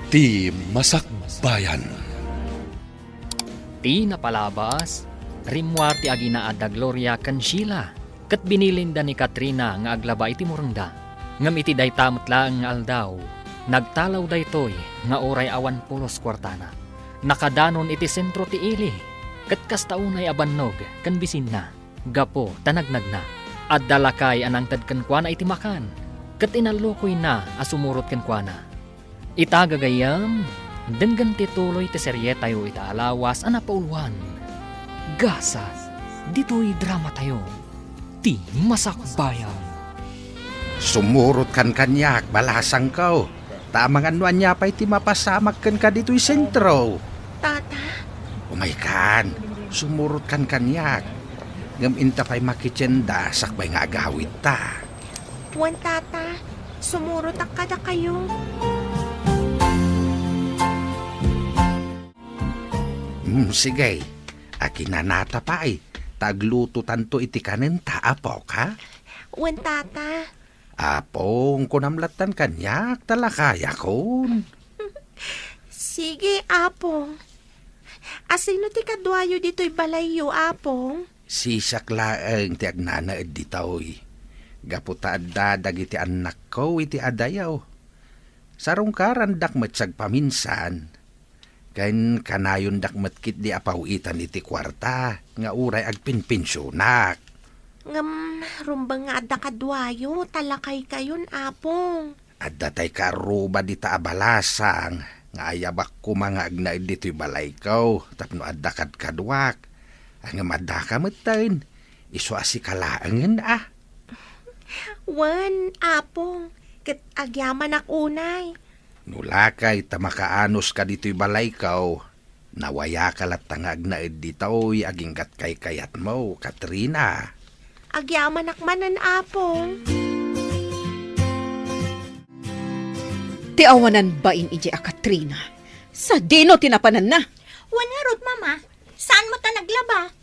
Ti Masakbayan. Ti napalabas, rimwar ti agina adda Gloria kan Sheila, kat binilinda ni Katrina nga aglaba iti murungda. Ngam iti daytamot lang nga aldaw, nagtalaw daytoy nga oray awan pulos kwartana. Nakadanon iti sentro ti ili, kat kastaunay abannog kan bisin na, gapo tanagnag na. At dalakay anangtad kan kuana iti makan, kat inalokoy na asumurot kan kuana. Itagagayam, denggan tituloy ti serye tayo itaalawas anapauluan. Gasas, dito'y drama tayo. Ti Masakbayan. Sumurot kan kanyak, balasang kao. Tamang anuan niya pa'y ti mapasamag kan ka dito'y sentro. Tata, Umay kan, sumurot kan kanyak. Ngam inta pa'y makitsenda, sakbay nga agawit ta. wan tata, sumurot ang kada kayo. Sige, akinanata pa ay. Tagluto tanto iti kanin ta, apo ka? Wan tata, Apong kunamlatan kanyak, talakaya kon. sige apong. Asino ti kadwayo dito'y balayo apong? Sisak laeng ti agnanaed ditaoy. Gaputa adda dagiti anak ko iti adayaw. Sarong karandak matsag paminsan. Kain kanayon dakmet kit di apawitan iti kwarta nga uray agpinpinsyonak. Ngam, rumbang nga adda kadwayo, talakay kayon apong. Adda tay karuba di ta abalasang nga ayabak ko mga agnaid dito'y balay ko tapno adda kad kadwak. Ang madda kametain, iso asikalaangan ah. Wan apong, ket agyaman ak unay. Nulakay tamakaanos ka dito'y balay ko. Nawaya ka lat tangag na dito'y aging kat kay kayat mo, Katrina. Agyaman ak manan apong. Ti awanan bain ije a Katrina. Sa dino tinapanan na. Wan nga rod, mama. Saan mo ta naglaba?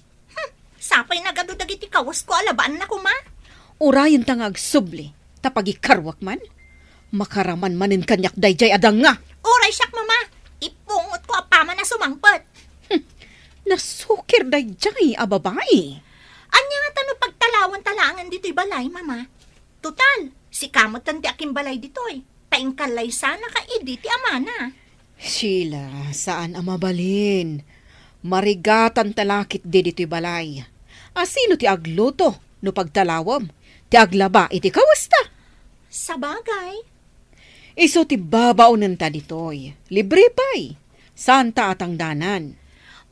Sapay nagadudag iti kawas ko alabaan na ko, ma. Urayan tangag subli. Tapagi karwak man. Makaraman manin kanyak dayjay adang nga. Oray siyak, mama. Ipungot ko apama na sumangpot. Nasukir dayjay a babae. Anya nga tano pagtalawan talangan dito'y balay, mama. Total, si kamot tanti aking balay dito'y. Taing kalay sana ka idi ti amana. Sheila, saan ang mabalin? Marigatan talakit di dito'y balay. Asino ti agluto no pagtalawam? Ti aglaba iti kawasta. Sa bagay. Iso ti babaunan ta ditoy. Libre pa'y. Santa atang danan.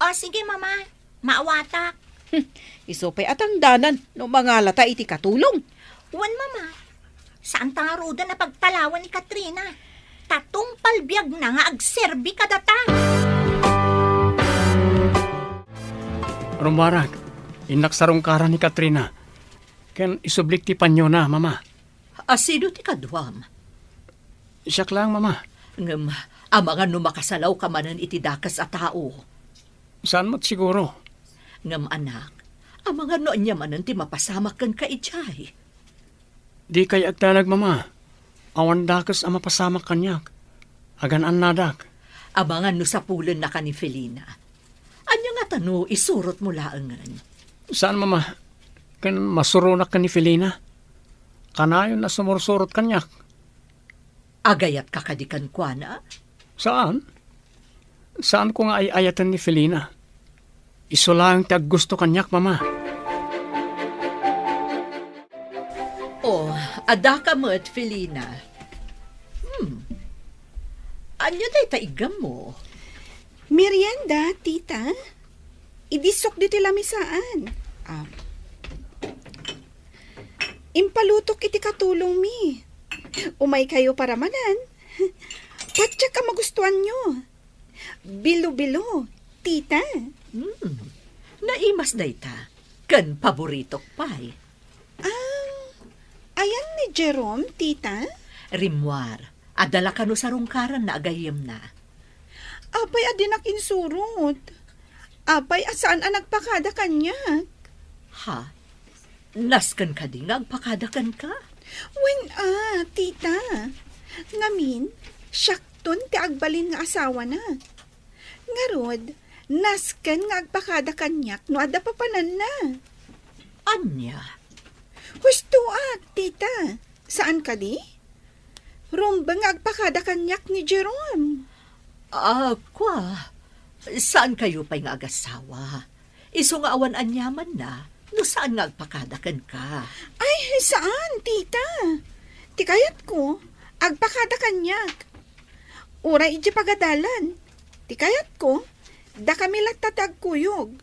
O sige, mama. Maawatak. Iso pa'y atang danan no mga lata iti katulong. Wan, mama. Saan ta nga ruda na pagtalawan ni Katrina? Tatong palbiag na nga agserbi kadata. Rumarag, inaksarong kara ni Katrina. Ken isublik ti panyo na, mama. Asino ti kadwam? Siyak lang, mama. Ngem, amangan no makasalaw ka manan iti dakas a tao. Saan mo't siguro? Ngem anak, amangan no anya manan ti mapasamak kan ka itchay. Di kay agtanag, mama. Awan dakas ang mapasamak kanyak. Agan nadak. Amangan no sa pulen na ka ni Felina. Anya nga tano isurot mo laangan. Saan, mama? Ken masurunak ka ni Felina. Kanayon na sumursurot kanyak. Agayat kakadikan kwa na? Saan? Saan ko nga ay ayatan ni Felina? Iso lang tag gusto kanyak, mama. Oh, ada ka mo at Felina. Anya day taigam mo? Merienda, tita. Idisok dito lamisaan. Impalutok iti katulong mi. Umay kayo para manan. Patya ka magustuhan nyo. Bilo-bilo, tita. Naimas day ta. Kan paboritok pa'y. Ayan ni Jerome, tita. Rimwar, adala ka no sa rungkaran na agayem na. Apay adinak insurot. Apay asaan ang nagpakada kanya. Ha? Naskan ka din agpakadakan ka? Tita. Ngamin, siyak inton ti agbalin nga asawa na. Ngarod, nasken nga agpakada kanyak no adda papanan na. Anya? Husto tita. Saan ka di? Rumba nga agpakada kanyak ni Jerome. Kwa, saan kayo pa'y nga agasawa? Iso nga awan anyaman na, no saan nga agpakadakan ka? Ay, saan, tita? Ti kayat ko, agpakada kanyak. Uray iti pagadalan. Ti kayat ko, da kami latatag kuyog.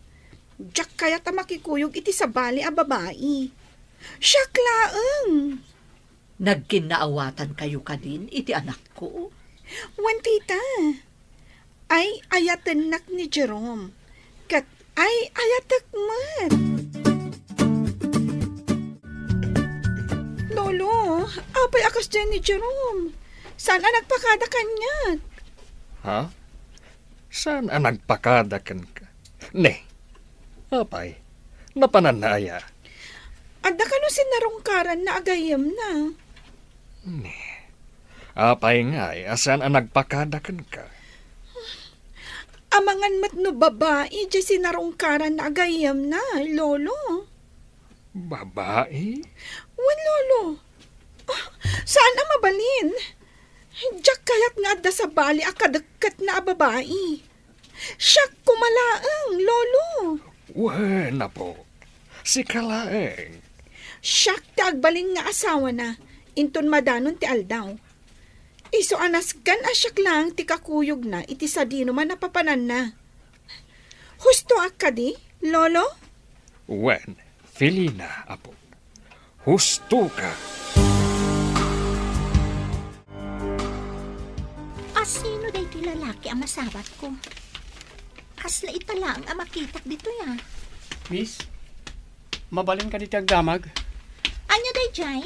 Diyak kayat a makikuyog iti sabali a babae. Siyak laeng. Nagkinaawatan kayo kadin, iti anak ko. Wan tita, ay ayatan nak ni Jerome. Kat ay ayatak mat. Lolo, apay akas dyan ni Jerome. Saan nagpakada kanyak? Ha? Saan ang nagpakadakan ka? Ne, apay, napananaya. Adda ka no sinarungkaran na agayam na. Apay nga, asan ang nagpakadakan ka? Amangan mat no babae, dyan sinarungkaran na agayam na, lolo. Babae? Wan, lolo. Saan ang mabalin? Diyak kayat nga adda sa bali akadakat na babae. Siyak kumalaang, lolo. Wala po. Si Kalaeng. Siyak ti agbalin nga asawa na, inton madanon ti aldaw. Iso anas kan asyak lang ti kakuyog na iti sadino man napapanan na. Husto ka di, lolo? Wen, Felina, apo. Husto ka. Sino day ti lalaki ang masabat ko? Kasla itala ang amakitak dito ya. Miss, mabalin ka diti agdamag. Anya day jay?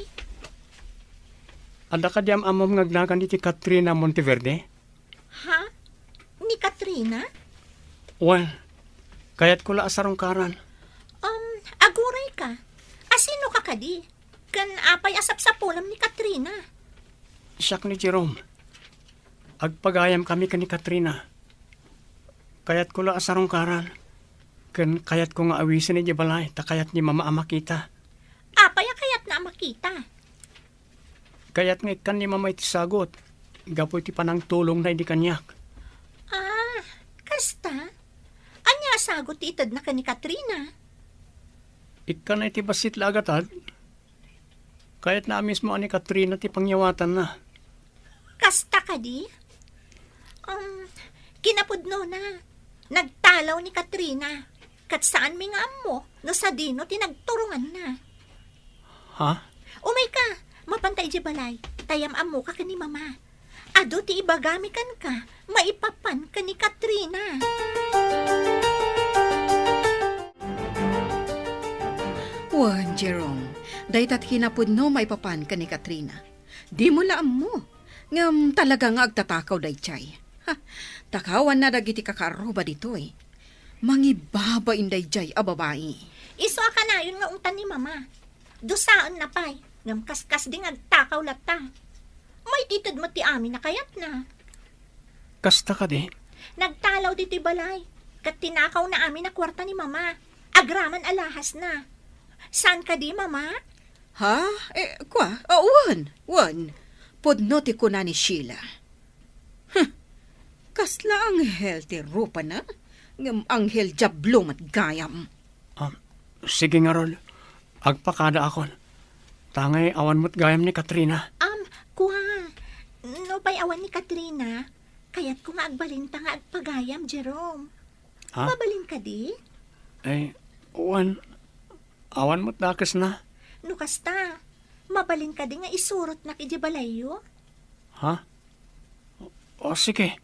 Ada ka diam amom ngagnagan diti Katrina Monteverde? Ha? Ni Katrina? Well, kayat ko la asarong karan. Aguray ka. Asino ka kadi? Kan apay asap-sapulam ni Katrina. Siyak ni Jerome. Agpagayam kami ka ni Katrina. Kayat ko la asarong karan. Kan kayat ko nga awisin ni Jabalay, ta kayat ni mama ama kita. Apay kayat na makita. Kayat nga ikan ni mama iti sagot. Gapo iti panang tulong na hindi kanyak. Kasta? Anya sagot ti itad na ka ni Katrina? Ikan na iti basit la agatad. Kayat na mismo ani Katrina ti pangyawatan na. Kasta ka di? Kinapudno na. Nagtalaw ni Katrina. Kat saan mi nga mo, no sa dino tinagturungan na. Ha? Umay ka, mapantay di balay. Tayam amo ka ni mama. Ado ti ibagamikan ka, maipapan ka ni Katrina. Wan, Jerome, daytat hinapudno maipapan ka ni Katrina. Di mo laam mo. Ngam talaga nga agtatakaw daychay. Ha, takawan na dagiti kakaroba ditoy. Mangibaba inday jay a babae. Iso ka na yun nga untan ni mama. Dusaan na pay, ngam kaskas di agtakaw lata. May titid mo ti amin na kayat na. Kasta ka di? Nagtalaw dito'y balay. Kat tinakaw na amin na kwarta ni mama. Agraman alahas na. Saan ka di, mama? Ha? Wan. Pudno ti kuna ni Sheila. Kasla anghel ti rupa na. Ngam anghel jablong at gayam. Sige nga rol. Agpakada akon. Tangay awan mo't gayam ni Katrina. Kuha. No pa'y awan ni Katrina. Kaya't kung agbalinta nga agpagayam, Jerome. Ha? Mabalin ka di? Awan mo't dakas na. No kasta. Mabalin ka di nga isurot na kijibalayo. Ha? O sige.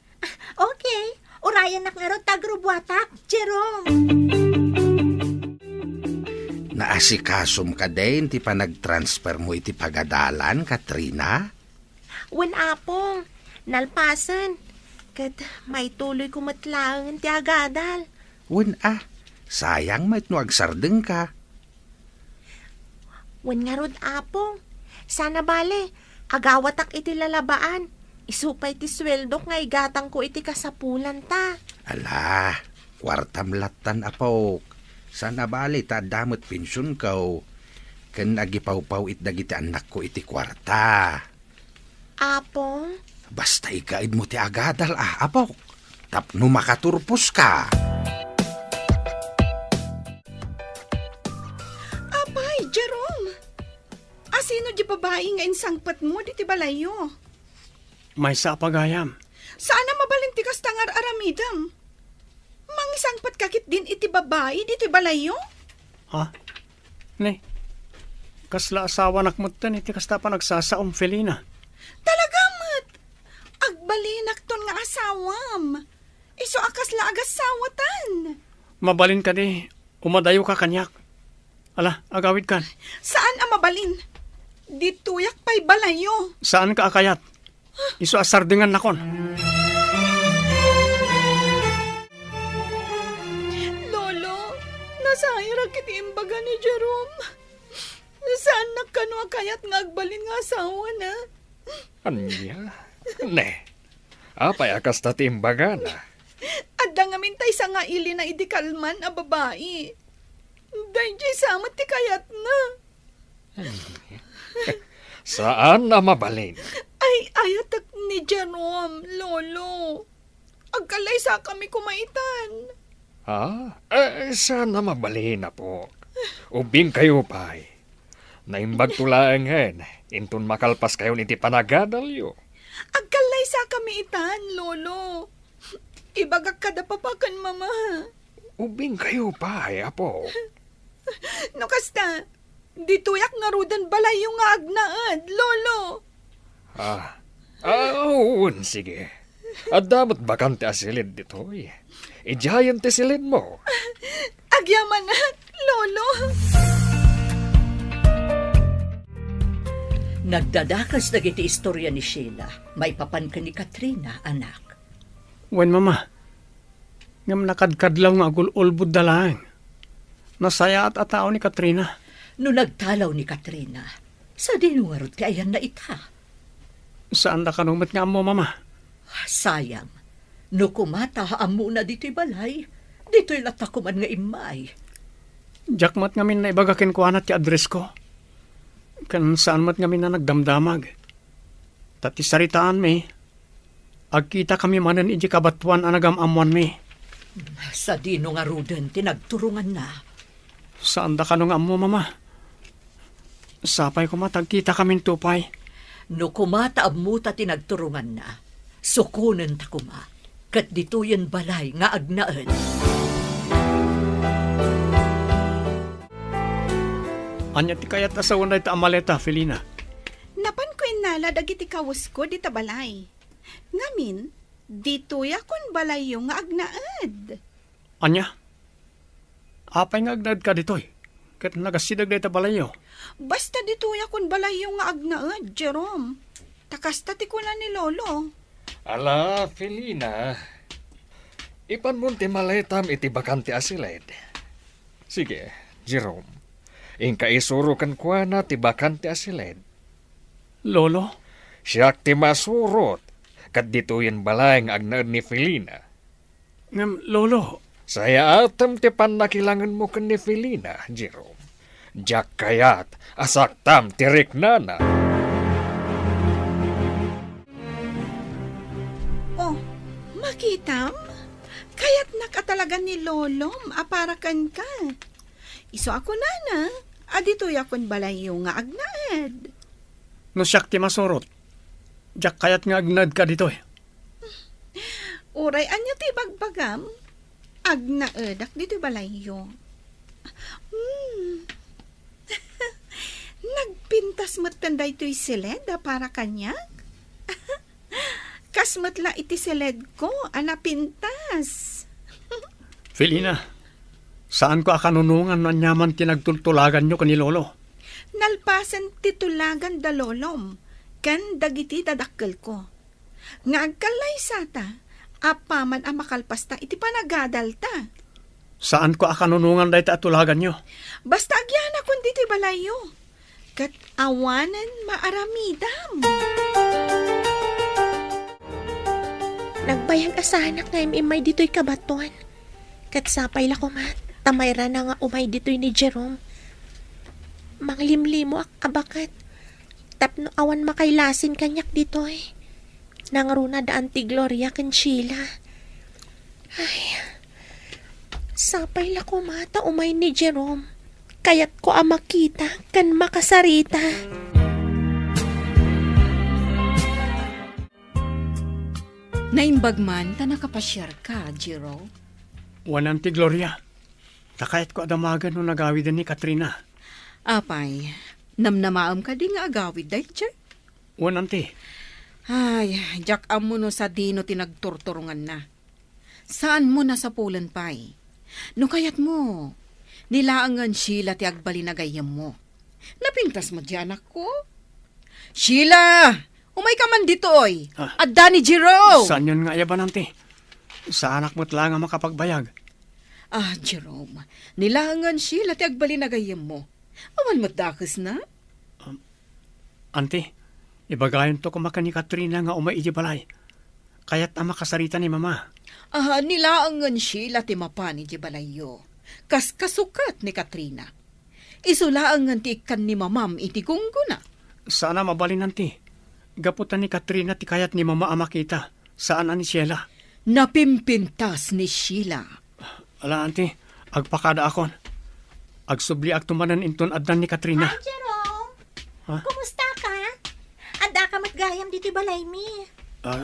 Okay. Urayan nak nga ro tagrubwatak, Jerome. Naasikasom ka din, ti pa nag-transfer mo iti pagadalan, Katrina? Wan apong, nalpasan. Kat may tuloy kumatlaang ti agadal. Sayang may no agsardeng ka. Wan nga rod apong. Sana bale, agawatak iti lalabaan. Isupay ti sweldo nga igatang ko iti kasapulan ta. Ala, kwartam latan apok. Sana bali ta damot pensyon ko. Kan agipaw-paw it dagiti anak ko iti kwarta. Apong? Basta ikaid mo ti agadal apok. Tapno makaturpos ka. Apay, Jerome. Asino di babae nga insangpat mo di ti balayo? May sa pagayam. Sana mabalinti kas tangar aramidam. Mangisangpat kakit din iti babae di ti balayo? Ha? Ne? Kasla asawa nakmutan iti kasta pa nagsasaom Felina. Talagamat. Agbalinak ton nga asawam. Iso akas la agasawatan. Mabalin ka di. Umadayo ka kanyak. Ala, agawid kan. Saan ang mabalin? Dituyak pa'y balayo. Saan ka akayat? Iso asardingan nakon. Lolo, nasahira kiti imbaga ni Jerome. Saan nakano akayat nga agbalin nga asawa na? Anya? Ne. Apay akas na timbaga na. Adda nga mintay sa nga ili na idikalman a babae. Dahil di samat ti kayat na. Saan na mabalin? Ay, ayatak ni Jerome, Lolo. Agkalay sa kami kumaitan. Ha? Saan na mabalin na po? Ubing kayo pa'y. Naimbag tulaan hen. Intun makalpas kayo niti panagadalyo. Agkalay sa kami itan, Lolo. Ibagak kada papakan, Mama. Ubing kayo pa'y, apo. No kasta, dituyak nga rudan balay yung nga agnaad, Lolo. Sige. At damat bakante asilid dito'y. Ijayan ti silid mo. Agyaman na, Lolo. Nagdadakas dagiti istorya ni Sheila. May papan ka ni Katrina, anak. Wen mama. Ngam nakadkadlaw nga agul-ulbud dalang. Nasaya at atao ni Katrina. No nagtalaw ni Katrina, sa dinuwarot ti ayan na ita. Saan da kanumat nga mo, mama? Sayang, no kumata amo na dito'y balay, dito'y latakuman nga imay. Jakmat ngamin na ibagakin ko anat ti address ko. Kan saan mat ngamin na nagdamdamag. Tati saritaan mi. Agkita kami manan iji kabatuan anagamamuan mi. Sa dino nga ruden, tinagturungan na. Saan da kanong amo, mama? Sapay ko matagkita kaming tupay. No kumata amo ta tinagturungan na, sukunen ta kuma, kat dito'y balay nga agnaan. Anya ti kayat asawan na ita amaleta, Felina. Napan ko inala dagiti kawas ko di tabalay. Ngamin, dito yakon balay yung nga agnaad. Anya? Apay nga agnad ka ditoy. Kat nagasidag na ita balayo. Basta dito yakon balay yung nga agnaad, Jerome. Takasta ti ko na ni Lolo. Ala, Felina. Ipan mo ti maletam iti bakante asilid. Sige, Jerome. Ingka isuro kan kwa na ti bakante asilid. Lolo? Siyak ti masurot. Kat dito'y balay nga agnaad ni Felina. Ngam, Lolo. Saya atam ti panakilangan mo kan ni Felina, Jerome. Diyak kayat, asaktam tirik nana. Oh, makitam? Kaya't nakatalagan ni Lolom, aparakan ka. Iso ako na, adito yakon balay yung nga agnaad. No siyak ti masurot. Diyak kayat nga agnad ka ditoy. Uray, anya ti bagbagam? Agnaadak dito balayo. Nagpintas mo't tanday to'y siled para kanyak. Kasmatla iti siled ko, pintas. Felina, saan ko akanunungan na nyaman tinagtultulagan nyo kani Lolo? Nalpasan titulagan da lolom, kan dagiti dadakkel ko. Nga agkalay sata, apaman ang makalpas ta iti panagadal ta. Saan ko akanunungan da ita atulagan nyo? Basta agyan akong diti balayo. Kat awanan maaramidam. Nagbayag asanak nga imay dito'y kabatuan. Katsapay la ko man, tamayra na nga umay dito'y ni Jerome. Manglimlimo abakat. Tapno awan makailasin kanyak dito'y. Nangruna daan ti Gloria ken Sheila. Ay, sapay la ko mata umay ni Jerome. Kayat ko makita kan makasarita. Naimbag man, ta nakapasyar ka, Jero. Wanan ti Gloria. Takayat ko adamagan no nagawid ni Katrina. Apay, namnamaam ka di nga agawid, day, Jay. Wanan ti. Ay, jak amo no sa dino tinagturturungan na. Saan mo na sa Poland pay? No kayat mo, nilaangan Sheila ti agbalinagayam mo. Napintas mo di anak ko? Sheila! Umay ka man dito, oy! Adda ni Jero! Saan yun nga yaban ti? Sa anak mo't lang ang makapagbayag. Ah, Jerome, nilaangan Sheila ti agbalinagayam mo. Awan mo't dakes na? Ante, ibagayon to kumaka ni Katrina nga umay balay. Kaya't ang makasarita ni mama. Ah, nilaangan Sheila ti mapani di balayo. Kas kasukat ni Katrina. Isulaangan ti ikan ni mamam iti gunggo na. Sana mabalin nanti. Gaputan ni Katrina ti kayat ni mama amakita. Saan ani Sheila? Napimpintas ni Sheila. Ala, ante, agpakada akon. Agsubli ag tumanan inton addan ni Katrina. Hi, Jerome. Ha? Kumusta ka? Anda ka matgayam dito'y balay mi.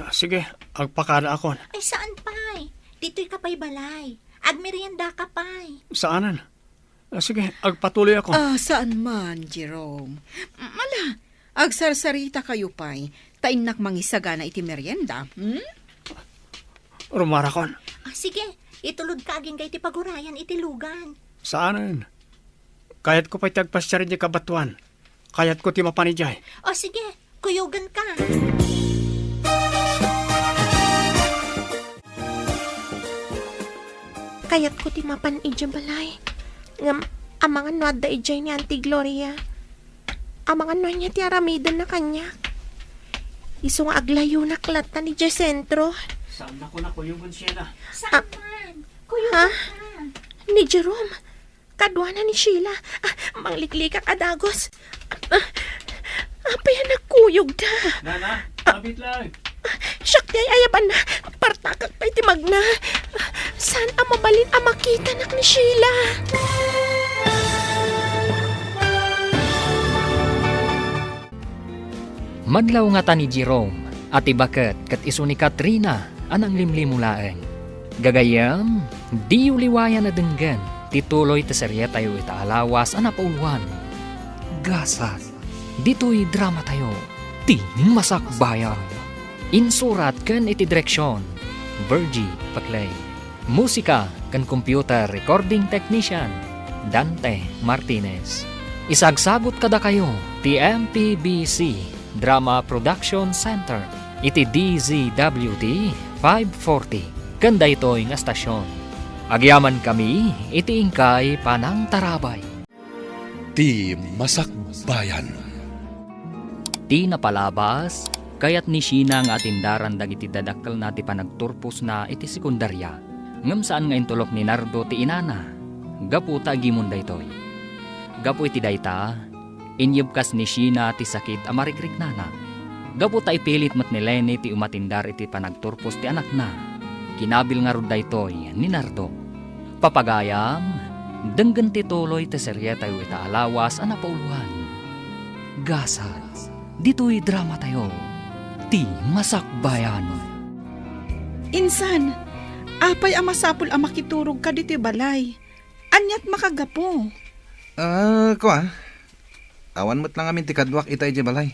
Sige, agpakada akon. Ay, saan pa'y? Dito'y kapay balay. Agmerienda ka pa'y. Saanan? Sige, agpatuloy ako. Saan man, Jerome? Mala, agsarsarita kayo pa'y. Tainak mangisaga na iti merienda. Rumarakon. Sige, itulod ka aging kay ti pagurayan itilugan. Saanan? Kayat ko pa'y tagpasya rin di kabatuan. Kayat ko ti mapanijay. Sige, kuyugan ka. Kayat ko ti mapan ijay balay. Ngam, amangan no adda ijay ni Auntie Gloria. Amangan no niya ti aramidon na kanya. Iso nga aglayo na klat na ni Jay Sentro. Saan ako na kuyugan siya na? Saan man? Ha? Kuyugan ka. Ni Jerome. Kadwa na ni Sheila. Mangliklikak adagos. Apay nagkuyog na. Nana, sabit lang. Siyak di ay ayaban na. Partakak pa'y timag na. Saan ang mabalin ang makita nak ni Sheila? Madlaw nga ta ni Jerome at ibaket kat iso ni Katrina anang limlimulaeng. Gagayam, di uliwayan na denggan, tituloy ta serye tayo itaalawas anapauluan. Gasat, dito'y drama tayo, tining masakbayan. Insurat kan iti direksyon, Virgie Paclay. Musika kan computer recording technician, Dante Martinez. Isagsagot kada kayo, ti MPBC Drama Production Center, iti DZWD 540, kanda ito'y nga stasyon. Agyaman kami, iti ingkay panang tarabay. Ti Masakbayan. Ti napalabas, kayat ni Sheena nga atindaran dagiti dadakkel na ti panagturpos na iti sekundarya. Ngem saan nga intulok ni Nardo ti inana, gaputa gimon daytoy. Gapu iti dayta, inyebkas ni Sheena ti sakit amarigrig nana. Gaputa ipilit mat ni Lenny ti umatindar iti panagturpos ti anak na. Kinabil nga rod daytoy ni Nardo. Papagayam, denggen ti tuloy ti serye tayo itaalawas anapauluan. Gasat, dito'y drama tayo, ti Masakbayan. Insan, apay amasapul ang makiturog ka dito balay. Anyat makagapo. Awan mo't lang amin ti kadwak itay di balay.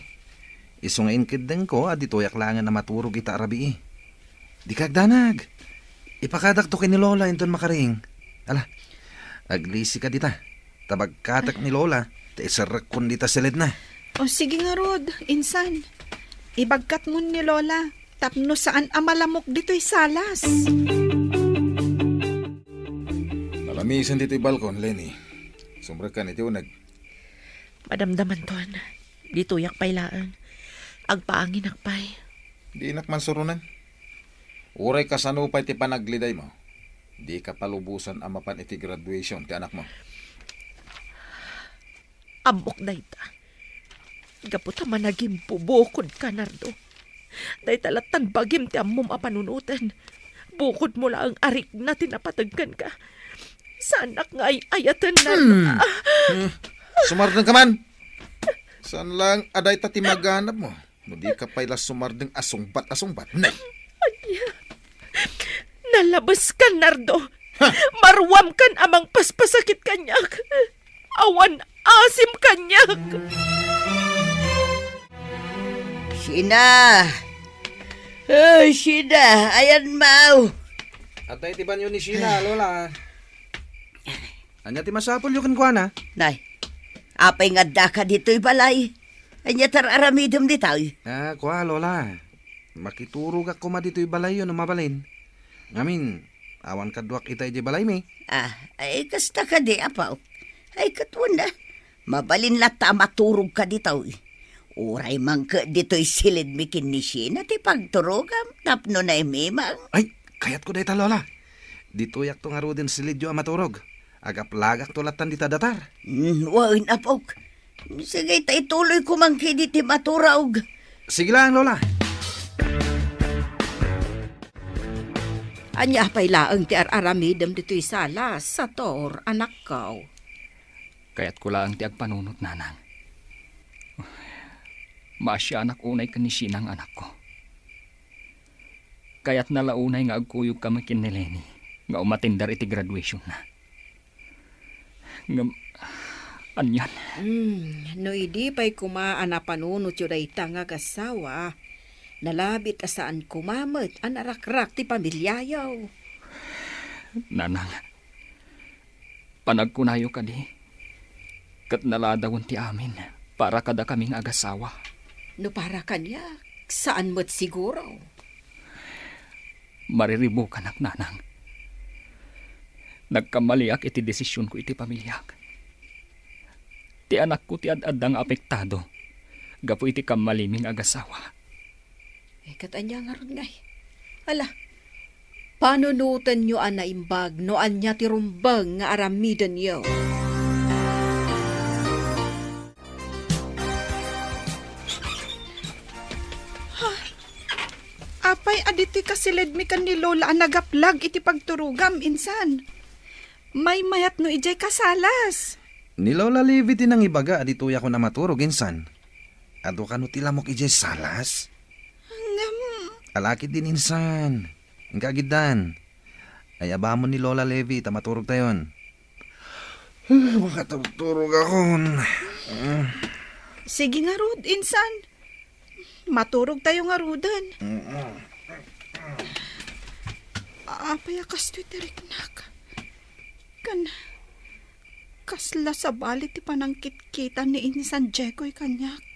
Isungain kideng ko, aditoyak langan na maturog ita arabi eh. Di kagdanag. Ipakadak to kay ni Lola inton makaring. Ala, aglisi ka dita. Tabagkatak ni Lola, ta isarak kun dita silid na. O sige nga Rod, insan. Ibagkat mo ni Lola, tapno saan amalamok dito'y salas. Malamisan dito'y balkon, Lenny. Sumrakan iti unag. Madamdaman ton. Dito yak pay laan. Agpaangin akpay. Di inak man surunan. Uray ka sanupay ti panagliday mo. Di ka palubusan amapan iti graduation ti anak mo. Ambok na ita. Gaputa man naging bubukod ka, Nardo. Day talatan bagim ti ammom apanunutan. Bukod mo lang ang arik na tinapatagkan ka. Sanak nga ay ayatan, Nardo. Sumardeng ka man! Saan lang aday ta ti maghanap mo? No di ka pa'y sumardeng asungbat. Nay! Nalabas ka, Nardo. Marwam kan amang paspasakit kanyak. Awan asim kanyak. Sina! Oh, Sina! Ayan, Mau! Atay ti banyo ni Sheila, Lola. Anya ti masapol yung kankwana? Nay, apay nga da ka dito'y balay. Anya tararamidom di tayo. Kuha, Lola. Makiturog ako dito'y balay yun, mabalin. Ngamin, awan kadwak itay di balay mi. Ay kasta ka di, apaw. Ay katwan na. Mabalin lata maturog ka di tayo. Uray man ka dito'y silid mikin ni Sheena ti pagturogam. Tapno na imimang. Ay, kayat ko dayta, Lola. Dito yak to nga ro din silidyo ang maturog. Agap-lagak tulatan dita datar. Wain apok. Sige, tayo tuloy kumangki di ti maturaog. Sige lang, Lola. Anya pa'y laang ti araramidam dito'y salas sa tor, anak kaw. Kaya't ko lang ti agpanunot, nanang. Maasya anak unay ka ni Sinang anak ko. Kaya't nalaunay nga agkuyog ka makin ni Lenny nga umatindar iti graduation na. Anyan. No idi pa'y kumaan na panunot yun ay tanga kasawa. Nalabit asaan kumamot an arakrak ti pamilyayaw. Nanang, panagkunayo ka di. Kat naladawon ti amin para kada kaming agasawa. No para kanya, saan mo't siguro? Mariribo ka nak, nanang. Nagkamaliak iti desisyon ko iti pamilyak. Ti anak ko ti ad-adang apektado. Gapo iti kamaliming agasawa. Katanya nga ron ngay. Ala, panunutan nyo an naimbag no anya ti rumbang nga aramidan nyo. Apay aditi kasilid mi kan ni Lola ang nagaplag iti pagturugam insan. May mayat no ijay kasalas. Ni Lola Levi tinang ibaga adito ako na maturog insan. Ado ka no tilamok ijay salas? Alakit din insan. Ang kagidan. Ay abamon ni Lola Levi, tamaturog tayon. Makatugturog ako. Sige nga Rod, insan. Maturog tayo nga Rodan. Apay akas to'y tiriknak. Kasla sa balit ti panangkit-kita ni insan Jeko'y kanyak.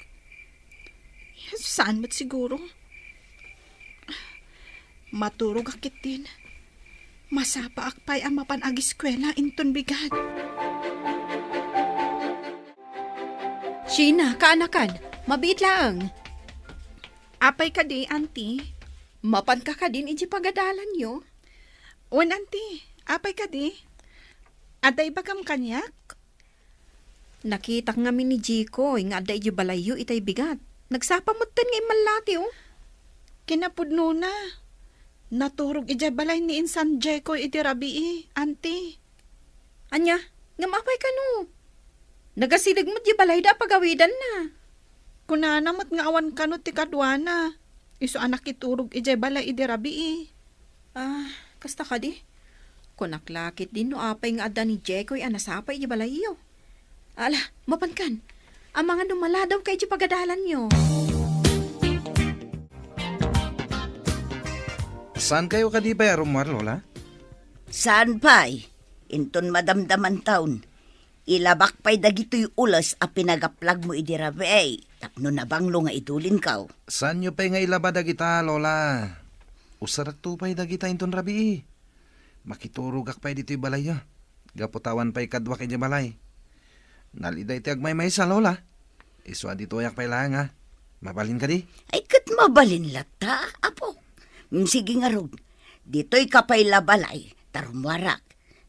Saan mo't siguro? Maturog akit din. Masapa akpay ang mapanag-eskwela inton bigat. Sheena, kaanakan, mabit lang. Apay ka di, auntie? Mapan ka din iji pagadalan nyo. Un, auntie, apay ka di? Aday bagam kanyak? Nakita nga mi ni Jiko, nga aday iji balayo itay bigat. Nagsapamutan nga imalati, oh. Kinapudno na. Naturog ija balay ni insan Jeko iti rabii, auntie. Anya, nga mapay ka no. Nagasilig mo't di balay da pagawidan na. Kunanamat nga awan ka no ti kadwana. Iso anak iturog ija balay iti rabii. Kasta ka di. Kunaklakit din no apay nga ada ni Jeko anasapay iji balay iyo. Ala, mapankan. Ang mga numaladaw kay iji pagadalan nyo. Saan kayo kadipay arumar, Lola? Saan pa'y? Inton madamdaman taon. Ilabak pa'y dagito'y ulas a pinagaplag mo idirabe. Tapno na banglo nga idulin kaw. Saan nyo pa'y nga ilaba dagita, Lola? Usarak to pa'y dagita inton rabi. Makiturugak pa'y dito'y balay ya. Gaputawan pa'y kadwak iti balay. Naliday ti agmay-may sa, Lola. Iswa dito yak pa'y lang, ha? Mabalin ka di? Ay kat mabalin lata, apo. Sige nga Rod, Dito'y kapay labalay, tarumwarak.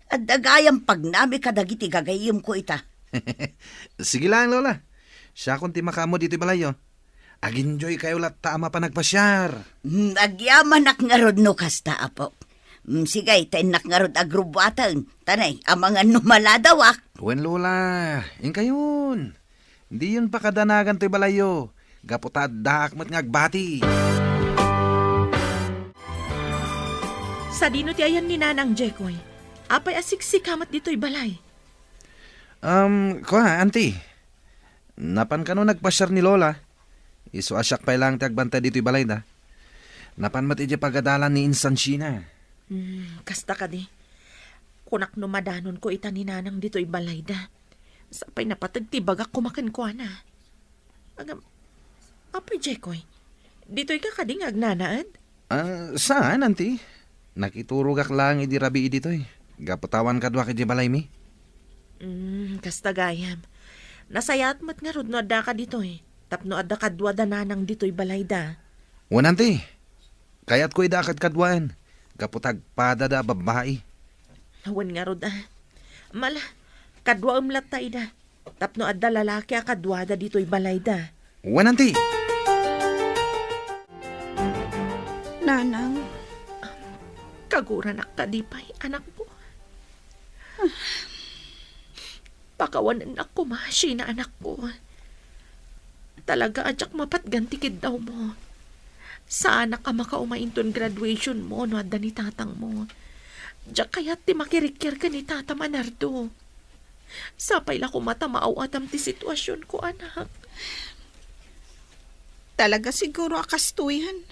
At dagayang pagnami kadagiti gagayim ko ita. Sige lang, Lola. Siya kung ti makamo dito balayo. Aginjoy kayo lat tama pa nagpasyar. Agyaman nakngarod no kasta, Apo. Sigay, tayo nakngarod agrubwatan. Tanay, amangan numaladawak. Wen, Lola. Yung kayon. Hindi yun pa kadanagan to'y balayo. Gaputad dakmat ngagbati. Sa dino ti ayan ni Nanang Jekoy. Apay asiksik kamat dito'y balay. Auntie. Napan ka no nagpasyar ni Lola. Iso asyak pa lang tagbanta dito'y balay da. Napan mati di pagadalan ni Insansina. Kasta ka di. Kunak numadanon ko ita ni Nanang dito'y balay da. Sapay napatagtibagak kumakan ko na. Agam, apay Jekoy. Dito'y kakading agnanaad? Saan, auntie? Nakiturugak lang idi rabi dito'y. Gaputawan kadwa kay di balay mi. Kasta gayam. Nasayat mat nga rod no adda ka dito'y. Tapno adda kadwa da Nanang dito'y balay da. Wan, auntie. Kayat ko'y dakad kadwaan. Gaputag pada da babae. Nawan nga rod Mala, kadwa umlatay da. Tapno adda lalaki a kadwa da dito'y balay da. Wan, auntie. Nanang, Kaguran akadipay, anak ko. Pakawanan ako, mahashi na anak ko. Talaga adyak mapatgantikid daw mo. Sa anak ka makaumainton graduation mo, no adda ni tatang mo. Diyak kaya't ti makirikir ka ni tata Manardo. Sapay la ko mata maawatam ti sitwasyon ko, anak. talaga siguro akastuyan.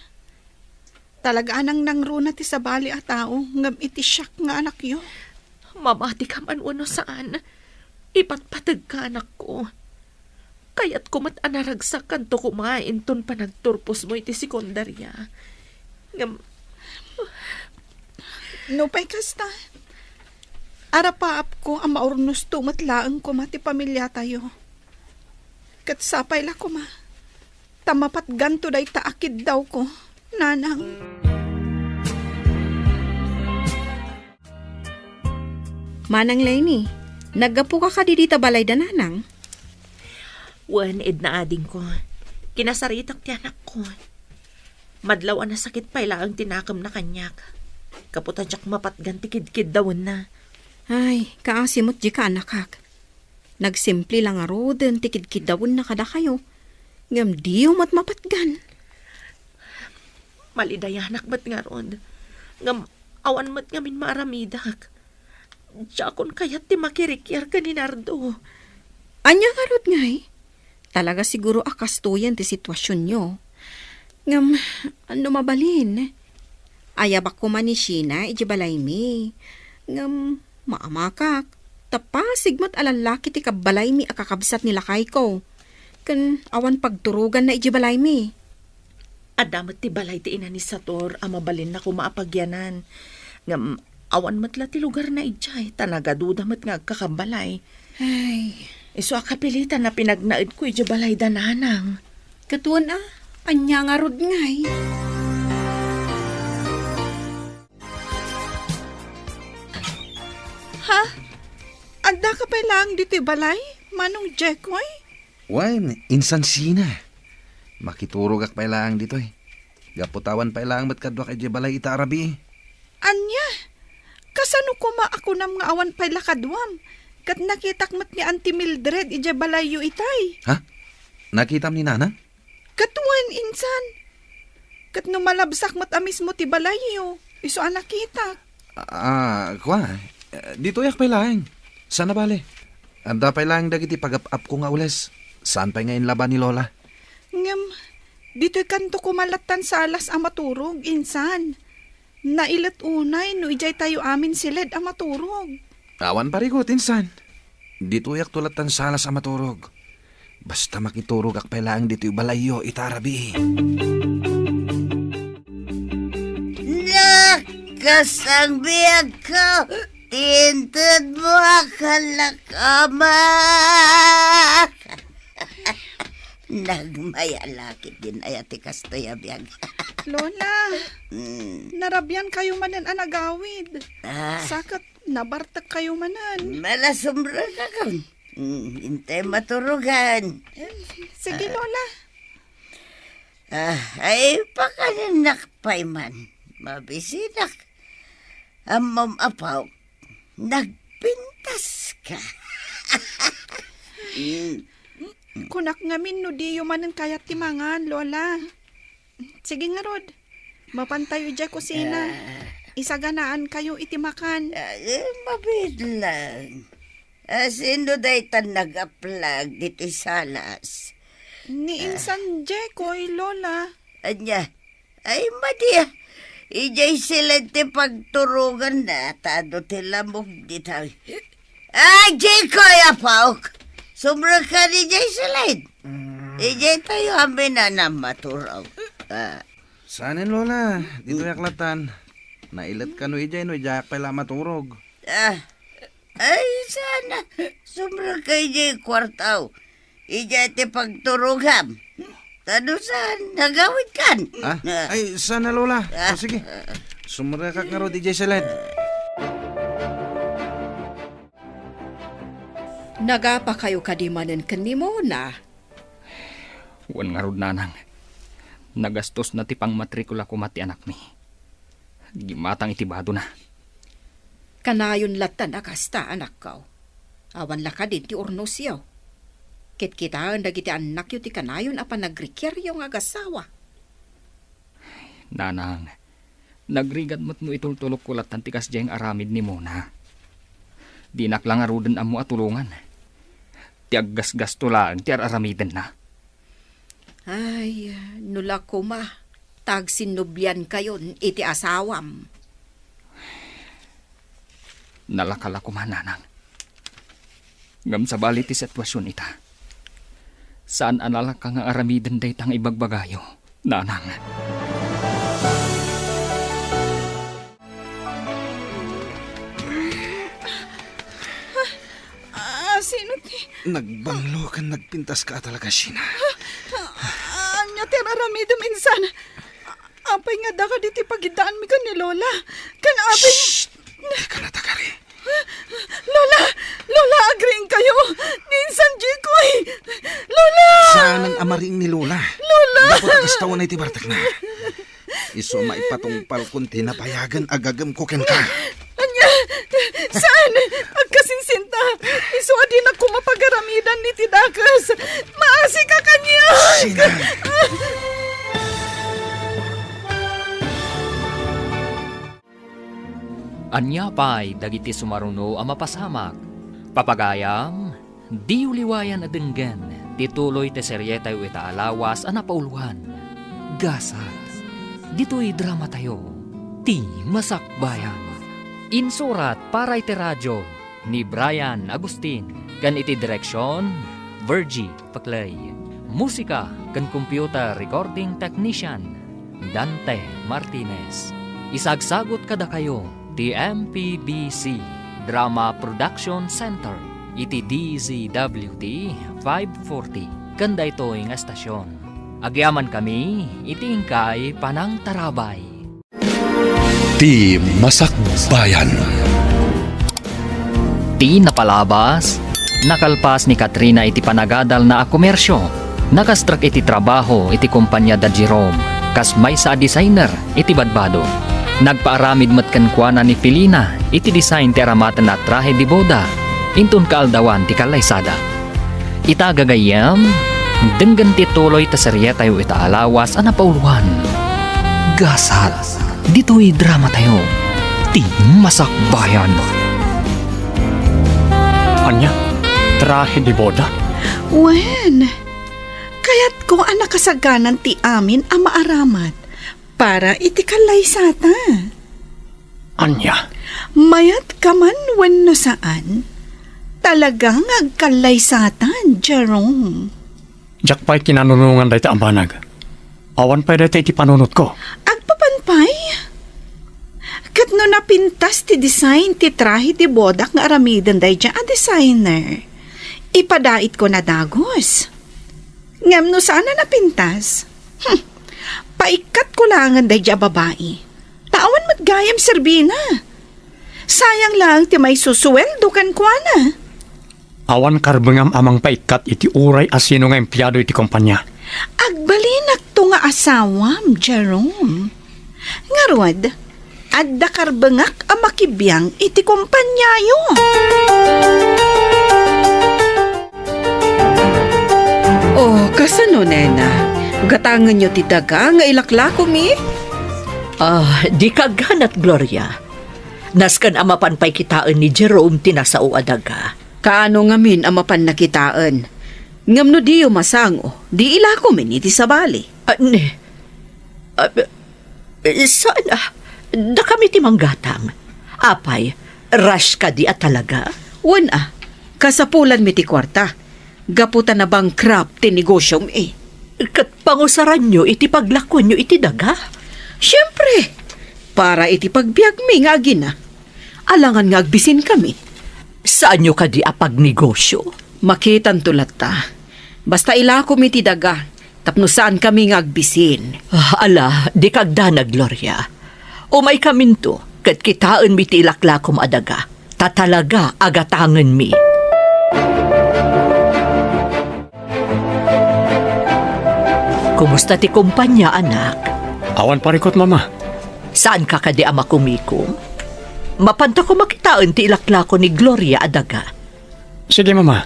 Talaga anang nangruna ti sabali a tao, ngam iti siyak nga anak yo. Mamati ka man uno saan. Ipatpatag ka, anak ko. Kaya't kumat anaragsak kanto kumain ton panagturpos mo iti sekundarya. Ngam, No pa'y kasta. Arapaap ko ang maurnos tumatlaang ko mati pamilya tayo. Kat sapay la ko ma. Tamapat ganto day taakid daw ko, Nanang. Manang Lenny, naggapo ka dita balay da Nanang? wan ed na ading ko. Kinasaritak ti anak ko. Madlaw na sakit pa ang tinakam na kanyak. Kaputadyak mapatgan ti kid-kid dawon na. Ay, kaasimot di ka anakak. Nagsimple lang aro din tikid-kid dawon na kada kayo. Ngam diyo mat mapatgan. Malidayanak mat nga ron. Ngam awan mat ngamin maaramidak. Diyakon kayat ti makirikyar ka ni Nardo. Anya karot ngay. Talaga siguro akastuyan ti sitwasyon nyo. Ngam, ano mabalin? Ayabak ko man ni Sheena, ijibalay mi. Ngam, maamakak. Tapasig mat alalaki ti kabalay mi akakabsat nila kay ko. Kan awan pagturugan na ijibalay mi. Adamat ti balay ti ina ni Sator, amabalin na kumaapagyanan. Ngam, awan mat la ti lugar na ijay, tanagaduda mat nga kakabalay. Ay, Iso akapilitan na pinagnaid ko ijibalay da Nanang. katuan anya nga rod ngay. Ha? Anda ka pa lang dito balay? Manong Jekoy? Wan, Insansina. Makiturog ak pa lang dito eh. Gaputawan pa lang mat kadwa kay di balay ita arabi. Anya? Kasano ko ako nam nga awan pa'y lakadwam? Kat nakitak mat ni Auntie Mildred ija balayo itay. Ha? Nakita ni Nana? Katuan insan. Kat no malabsak mat amis mo ti balayo. Iso ang nakitak. Kwa. Dito yak pa lang. Sana bale. Anda pa lang dagiti pag-up ko nga ules. Saan pa ngayon laban ni Lola? Ngam, dito'y kanto ko malatan sa alas ang maturog, insan. Nailat unay no ijay tayo amin silid ang maturog. Awan parigot, insan. Dito yak tulatan salas sa maturog. Basta makiturog ak pa lang dito yung balayo itarabi. Nakasang biyag ko, tintod mo akalakama. Nagmayalakit din ay ati kastoy abiyag. Lola, narabyan kayo manan anagawid. Sakat nabartak kayo manan. Malasumbra ka kang. Hintay maturugan. Sige, Lola. Ay, pakananak pa'y man. Mabisinak. Amam apaw, nagpintas ka. Kunak ngamin no di manan kayat timangan, Lola. Sige nga, Rod. Mapantayo dya kusina. Isaganaan kayo itimakan. Mabidlang. Sino dahi tan nag-aplag dito salas? Ni insan dya ko'y, Lola. Anya, ay madiya. Ijay sila ti pagturugan na. Tado tila mo dito. Ay, jay ko yapawk. Sumra ka ni jay silid. Ijay tayo amin na maturaw. Sanin, Lola. Dito yaklatan. Nailat ka no ijay no, ijay pala maturog. Ay, sana. Sumra ka ijay kwartaw. Ijay ti pagturugam. Tado saan, nagawid kan. Ay, sana, Lola. Sige. Sumra ka nga ro, ijay silid. Nagapa kayo kadimanan kanimo na. Wan nga rod nanang. Nagastos na ti pang matrikula ko mati anak mi. Gimatang itibado na. Kanayon latan akasta anak kaw. Awan laka din ti urnos yaw. Kit-kitaan dagiti anak yu ti kanayon apan nagrikeryo nga agasawa. Nanang, nagrigat mo't mo itultulok ko latan ti kasjeng aramid ni Mona. Di naklang arudan amo atulungan. Ti aggas-gasto lang ti aramiden na. Ay, nula ko ma. Tag sinubyan kayon iti asawam. Nalakala ko man, nanang. Ngam sa bali ti sitwasyon ita. Saan analak ka nga aramiden day tang ibagbagayo, nanang? Sino ti? Nagbanglo ka, nagpintas ka talaga, Sheena. Anya ti raramidam insan. Apay nga da ka diti pagidaan mi ka ni Lola. Kan apay... Shhh! Di ka natakari. Lola, agreeing kayo. Ninsan Jikoy. Lola! Saan ang amaring ni Lola? Lola! Dapat ang istawan na itibartak na. Iso maipatungpal kung tinapayagan agagam ko ken ka. Anya, saan? Agkasinsinta. Iso adin ako mapagaramidan ni Tidakas. Maasi ka kanya. Sheena! Anya pa'y dagiti sumaruno ang mapasamak. Papagayam, di uliwayan adenggan, tituloy te seryeta yu ita alawas ang napauluhan. Gasas, dito'y drama tayo, ti masakbayan. Insurat para iti radyo ni Brian Agustin, kan iti direksyon, Virgie Paclay. Musika kan computer recording technician, Dante Martinez. Isagsagot kada kayo, ti MPBC Drama Production Center, iti DZWT 540, kanda ito nga estasyon. Agyaman kami, iti ingkay Panang Tarabay. Ti Masakbayan. Ti napalabas, nakalpas ni Katrina iti panagadal na komersyo. Nakastrak iti trabaho iti kumpanya da Jerome, kas may sa designer iti badbado. Nagpaaramid matkankwana ni Felina iti design ti aramatan na trahe di boda, intun kaaldawan ti kalaysada. Ita gagayam, denggan ti tuloy ta seryeta yu ita alawas ang napauluhan. Gasat, dito'y drama tayo, ti masakbayan. Anya, trahe di boda. Wen, kayat ko ang nakasaganan ti amin ang maaramat para iti kalaysata. Anya, Mayat ka man wenno saan, talagang agkalaysatan, Jerome. jak pa'y kinanunungan dahi ta ambanag. Awan pa'y dahi iti panunot ko. Agpapanpay? Kat no napintas ti design ti trahe ti bodak nga aramidan dahi dya a designer. Ipadait ko na dagos. Ngam no sana napintas. Paikat ko lang ang dayja babae. Tawan matgayam serbina. Sayang lang ti may susuweldo kan kuana. Awan karbengam amang paikat iti uray asino nga empleyado iti kumpanya. Agbalinak to nga asawam, Jerome. Ngarod, adda karbengak ang makibiyang iti kumpanyayo. Oh, kasano, nena? Gatangan nyo ti daga nga ilaklako mi? Di kaganat, Gloria. Naskan amapan pa'y kitaan ni Jerome tinasao adaga. Kaano nga min amapan nakitaan? Ngam no diyo masango, di ilako min iti sabali. Saan? Da kami ti manggatang. Apay, rush ka di at talaga? Wan kasapulan mi ti kwarta. Gaputan na bankrupt ti negosyo mi. Kat pangusaran nyo iti paglakwan nyo iti daga? Siyempre, para iti pagbiag mi nga agina. Alangan nga agbisin kami. Saan nyo ka di apag negosyo? Makitan tulat ta. Basta ilako mi ti daga, tapno saan kami nga agbisin. Ala, di kagdana, Gloria. Umay kaminto, kat kitaan mi ti ilaklakom adaga. Tatalaga agatangan mi. Kumusta ti kumpanya, anak? Awan parikot, mama. Saan ka kadi ama kumikom? Mapanta ko makitaan ti ilaklako ni Gloria adaga. Sige, mama.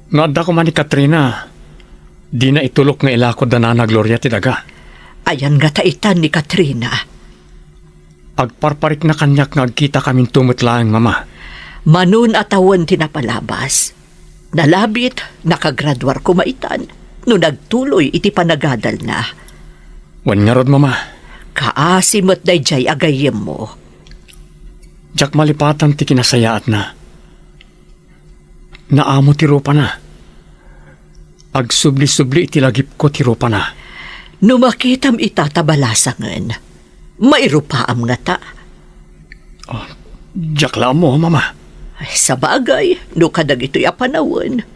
Naadda ko man ni Katrina. Di na itulok nga ilakod na nana Gloria ti daga. Ayan nga taitan ni Katrina. Agparparik na kanyak nga agkita kaming tumutlaang, mama. Manun atawan tinapalabas. Nalabit, nakagradwar kumaitan. No nagtuloy iti panagadal na. Wan nga rod, mama. Kaasimot dayjay agayem mo. Jak malipatan ti kinasayaat na. Naamo ti ropa na. Agsubli-subli iti lagip ko ti ropa na. Numakitam itatabalasangan. Mairupaam nga ta. Jakla mo, mama. Ay, sa bagay, no kadag ito'y apanawan.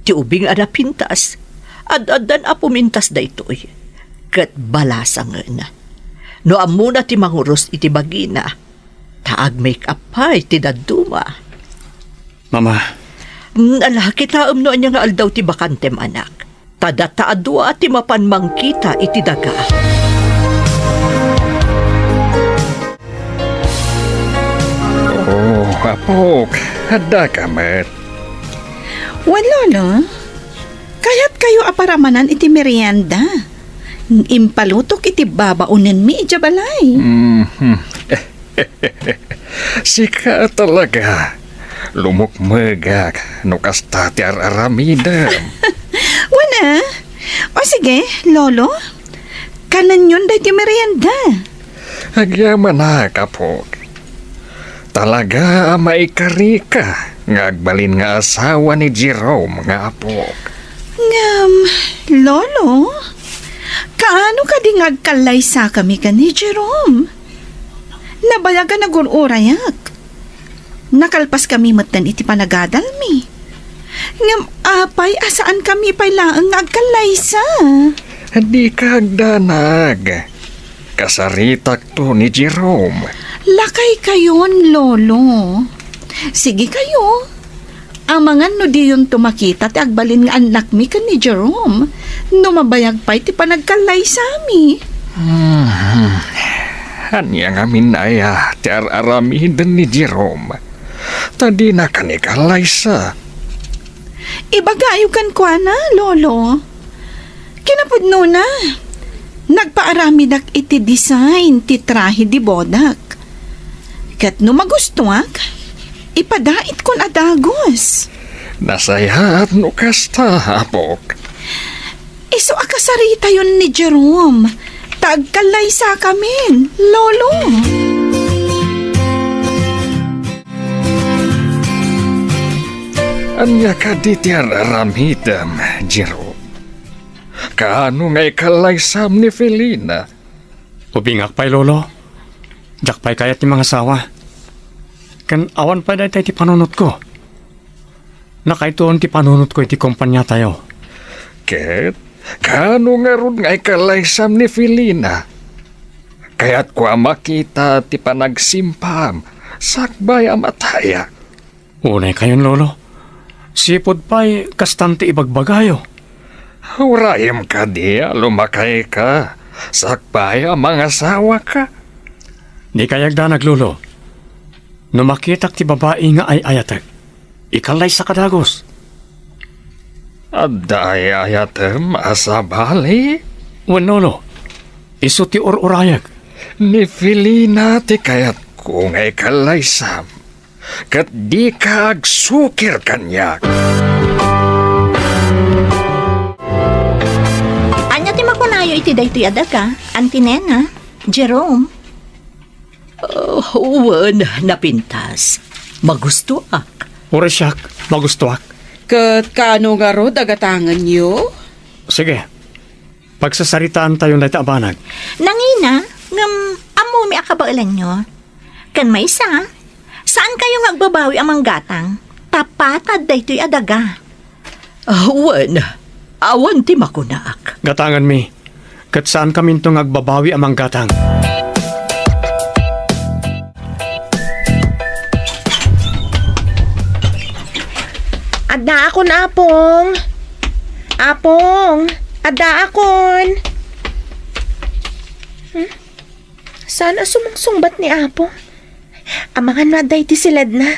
Ti ubing anapintas. Ad-adan apumintas da ito'y. Kat balasangan. No amuna ti manguros iti bagina. Taag make up pa iti daduma. Mama. Ala, kitaam no anya nga aldaw ti bakantem anak. Tadataadwa ti mapanmangkita iti daga. Oh, apok. Hada ka, met. Wan, Lolo. Kaya't kayo aparamanan iti merienda. Impalutok iti babaunin mi iti balay. Sika talaga. Lumukmagak. Nukasta ti araramidam. Wana? O sige, Lolo. Kanan yun dahi ti merienda. Agyaman na, kapok. Talaga maikari ka. Ngagbalin nga asawa ni Jerome nga apok. Ngam, Lolo, kaano ka di ngagkalay sa kami ka ni Jerome? Nabayagan na gunurayak. Nakalpas kami matan iti panagadal mi. Ngam apay asaan kami pay laang ngagkalay sa. Di ka agdanag. Kasaritak to ni Jerome. Lakay kayon, Lolo. Sige kayo. Amangan no di yun tumakita ti agbalin nga anak mi ka ni Jerome. No mabayag pa'y ti panagkalay sa mi. Hanya nga minaya ti araramidan ni Jerome. Tadi na kanikalay sa. Ibagayo kan kwa na, Lolo. Kinapudno na. Nagpaarami dak iti design ti trahe di bodak. Kat no magustuak, ipadait kon adagos. Nasaya at nukasta, apok. Iso akasarita yun ni Jerome. Tagkalay sa kamin, Lolo. Anya ka di ti araramidam, Jerome. Kaano nga ikalay sam ni Felina? Ubingak pa'y, lolo. Jak pa'y kayat ni mga sawa. Kan awan pa dahil ti panunot ko. Nakaituon ti panunot ko iti kumpanya tayo. Ket, kano nga ron nga ikalaysam ni Felina. Kaya't kwa makita ti panagsimpam, sakbay amataya. Unay kayon, lolo. Sipod pa'y kastante ibagbagayo. Urayam ka di, lumakay ka. Sakbay ang mga asawa ka. Di kayagda naglolo. No makitak ti babae nga ay ayatek, ikalay sa kadagos. Aday ayatem asabali. Wan, lolo. Isu ti urayag. Ni Felina ti kayat kung ay kalaysam. Kat di ka agsukir kanyak. Anya ti makunayo iti daytoy adaga, Auntie Nena, Jerome. Wan, napintas. Magusto ak. Oresyak, magustuak. Kat kano nga ro dagatangan niyo? Sige. Pagsasaritaan tayo na abanag. Nangina, amo mi akabailan nyo. Kan may isa, saan kayo ngagbabawi amang gatang? Tapatad daytoy adaga. Wan, awan ti makunaak. Gatangan mi. Kat saan kami itong agbabawi amang gatang? Ada akon, Apong. Apong, ada akon. Sana sumungsungbat ni Apong. Amangan maday ti silad na.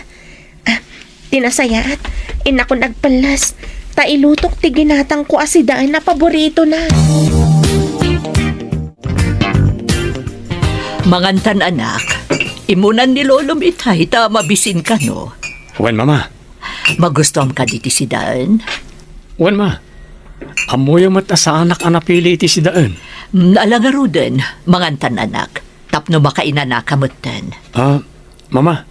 Tinasayaat, inako nagpalas. Tailutok ti ginatang ko asidaan na paborito na. Mangantan anak, imunan ni lolom itay ta mabisin ka no. Wan, mama. Magustuhan ka diti si Daan? Wan, ma. Amoy ang mata sa anak anapili iti si Daan. Naalangaro din, mangantan anak. Tapno makainanakamutan. Mama.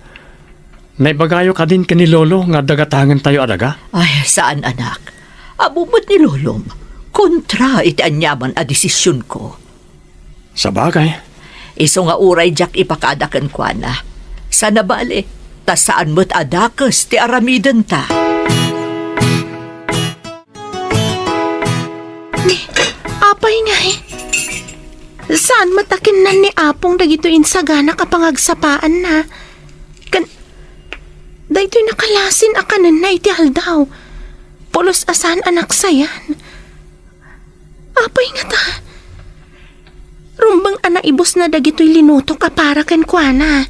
Naibagayo ka din ka ni lolo nga dagatangan tayo adaga? Ay, saan anak? Abumot ni lolom. Kontra iti anyaman a desisyon ko. Sa bagay. Iso nga uray jak ipakaadakan kwa na. Sana bali. Ta saan mo't adakas ti aramidan ta. Apay nga eh. Saan matakin na ni Apong dagito insagana kapangagsapaan na? Daytoy nakalasin akanan na iti aldaw. Pulos asan anak sayan. Apay nga ta. Rumbang ibos na dagitoy linutok para ken kuana.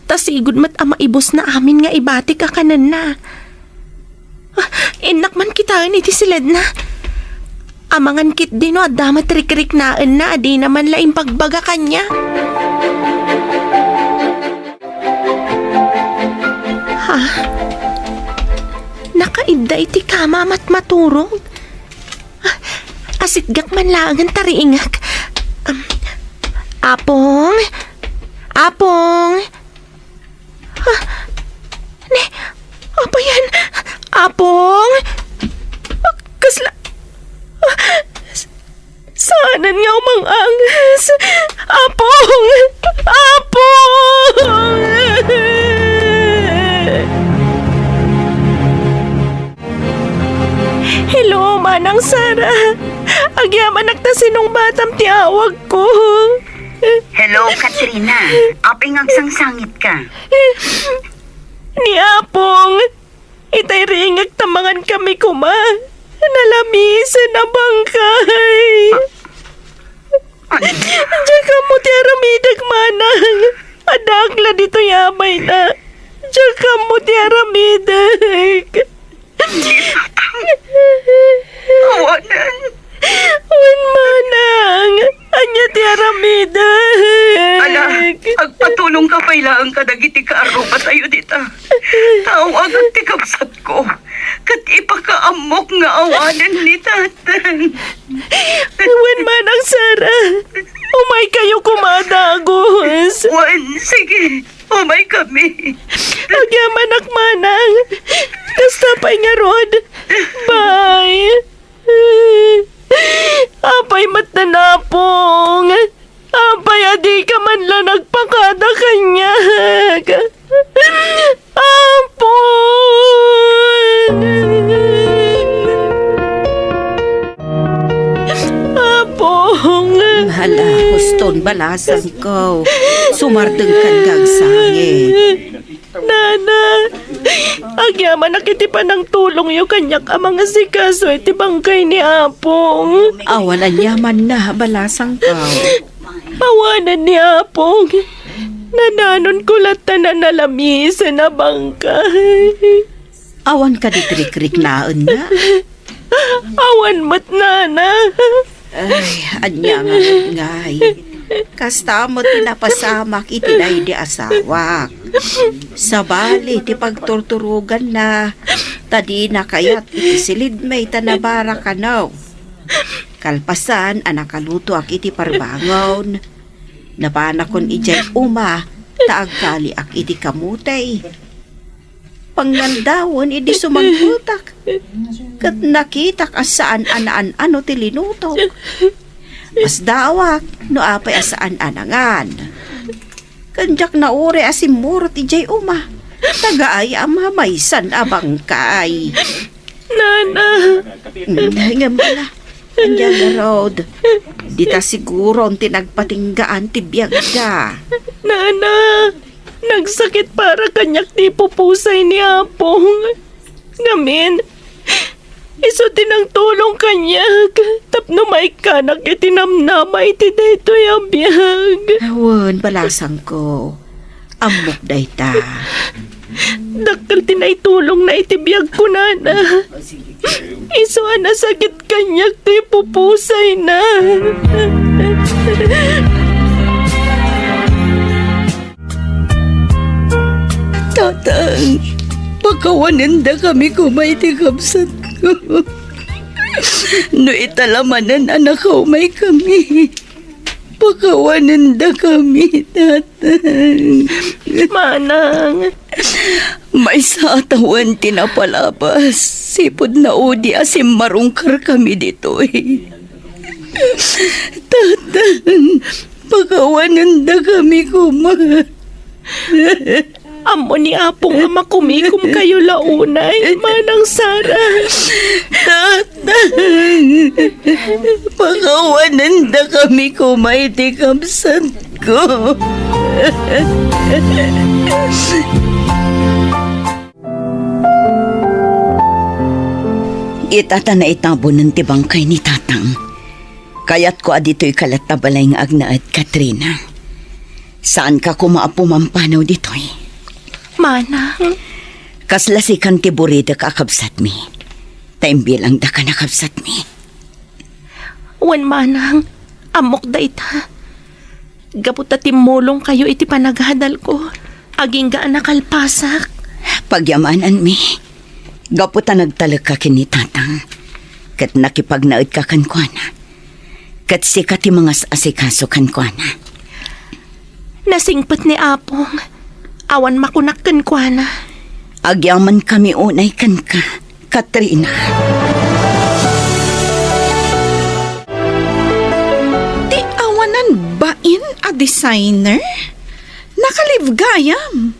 Tasigod mat ama ibos na amin nga ibati ka kanan na. Inak man kita iti silad na. Amangan kit din no at damat rik-rik naan na adi naman laing pagbaga kanya. Ha? Nakaidda iti kama mat maturog. Asitgak man laangan tariingak. Apong? Apong? Ne, apa yan? Apong? Kasla... Saanan nga umang angas? Apong! Apong! Hello, Manang Sara. Agyaman nagtasinong batam ti awag ko. Hello, Katrina. Aping agsangsangit ka. Ni Apong, itay ringag tamangan kami kuma. Nalamisan na bangkay. Diyan ka mo ti aramidag manang. Adakla dito yamay na. Diyan ka mo ti aramidag. Awanan. Wan manang. Anya ti aramidag. Ala, agpatulong ka pailaan ka dagiti kaarupat ayo dita. Tawag ang tikapsat ko. Kat ipakaamok nga awanan ni tatan. Wan manang Sara. Umay kayo kumadagos. Wan, sige. Umay kami. Agyaman manang. Kasta pa'y nga rod. Bye. Apay matanapong. Apay adi ka man lang nagpakada kanya. Apong. balasan ko. Sumardeng kandag sangit. Nana, agyaman nakitipan ng tulong yung kanyak ang mga sikaso iti bangkay ni Apong. Awan ang yaman na balasang ko. Pawanan ni Apong. Nananon ko lata na nalamisa na bangkay. Awan ka ditrik-rik naan na. Awan mo't nana. Ay, anya nga ngay. Kasta mo tinapasamak itinay di asawak. Sa bali, ti pagturturugan na. Tadi na kayat iti silid may tanabara ka now. Kalpasan, anakaluto ak iti parbangon. Napana kon ijay uma, taagkali ak iti kamutay. Pangnandawon, idi sumangkutak. Kat nakitak asaan anaan ano tilinutok. Mas dawak, no apay asaan anangan. Kanjak na ure asimurot ijay uma. Tagaay amamaysan abangkay. Nana. Ngam ka na. Andiyan na road. Dita siguro ang tinagpatinggaan tibiyag ka. Nana, nagsakit para kanyak di pupusay ni Apong. Ngamin, iso tinang tulong kanyak. Tapno may kanak itinamnama iti daytoy ang biyag. Awan, balasang ko. Amok day ta. Dakal tinay tulong na itibiyag ko, Nana. Iso na sakit kanyak di pupusay na. Tatang, pakawanan da kami kumaiti kapsat ko. No italamanan anak ko may kami. Pakawanan da kami, tatang. Manang. May sa atawan tinapalabas. Sipod na udi asim marungkar kami dito eh. Tatang, pakawanan da kami kuma. Amo ni Apong ama kumikum kayo launay, Manang Sara. Tatang, pakawanan da kami kumaiti kapsat ko. Itata na itabo ng tibangkay ni Tatang. Kaya't ko adito'y kalat na balay nga agnaad, Katrina. Saan ka kumaapo mampanaw dito'y? Manang. Kaslasikan ti burida ka akabsat mi. Taimbilang da ka nakabsat mi. Wan Manang, amok da ita. Gaputa timulong kayo iti panaghadal ko. Aging gaan nakalpasak. Pagyamanan mi. Gaputa nagtalag ka kini Tatang. Kat nakipagnaid ka kankwana. Kat sikat ti mga asikaso kankwana. Nasingpat ni Apong. Awan makunak kankwana. Agyaman kami unay kan ka, Katrina. Ti awanan bain a designer? Nakalibgayam.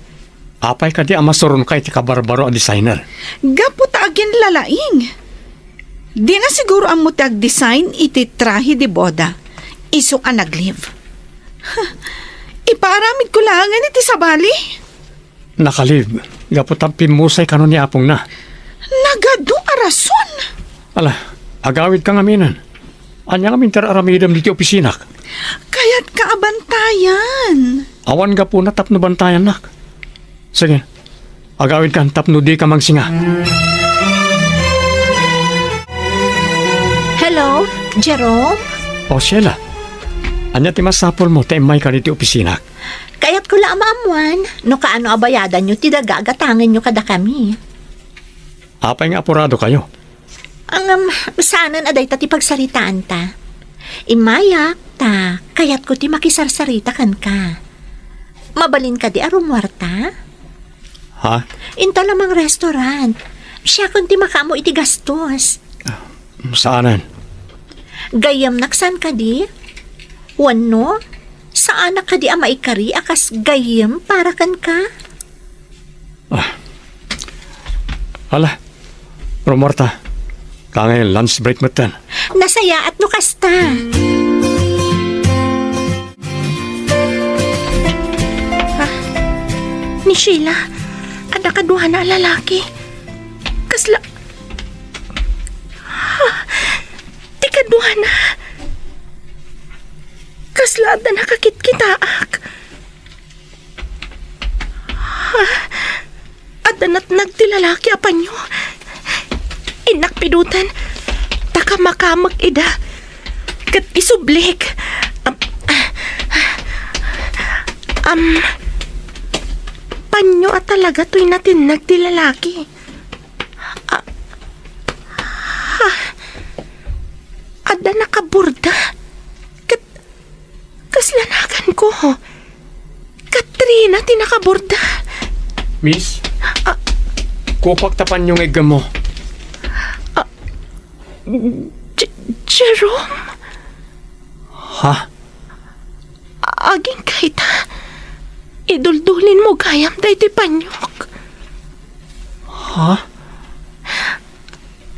Apay ka di amasoron kay ti kabarbaro a designer. Gaputa agin lalaing. Di na siguro ang mutag design iti trahe di boda. Iso ka naglive. Iparamid ko langan iti sabali. Nakalib, gapot ang pimusay kanon ni Apong na. Nagado arason. Ala, agawid ka ngaminan. Anya ngamin teraramidam diti opisinak. Kaya't kaabantayan. Awan ga po na tapno bantayan nak. Sige, agawid ka tapno di ka magsinga. Hello, Jerome? O Sheila, anya ti masapol mo taimay ka diti opisinak. Kaya't ko lamamuan. No kaano abayadan nyo, tidagagatangan nyo kada kami. Apay nga apurado kayo. Ang sanan aday ta ti pagsaritaan ta. Imayak ta, kaya't ko ti makisarsarita kan ka. Mabalin ka di arumwarta? Ha? Inta lamang restaurant. Siya kung ti makamo iti gastos. Saanan? Gayam naksan ka di? Wano? Saan ka di ama ikari akas gayam para kan ka? Ala, Romarta, kangay lunch break mo tan. Nasaya at nukasta. ni Sheila. Ada kaduha na lalaki. Kasla... Ti kaduha na. Kasla ada nakakit-kitaak. Ada natnag ti lalaki apan nyo. Inak pidutan. Taka makamag ida. Kat isublik. Panyo at talaga to'y natinag ti lalaki. Ada nakaburda. Kaslanagan ko. Katrina, tinakaburda. Miss, kupaktapan yung igam mo. Jerome? Ha? Aging kahit iduldulin mo gayam dahi ti panyok. Ha?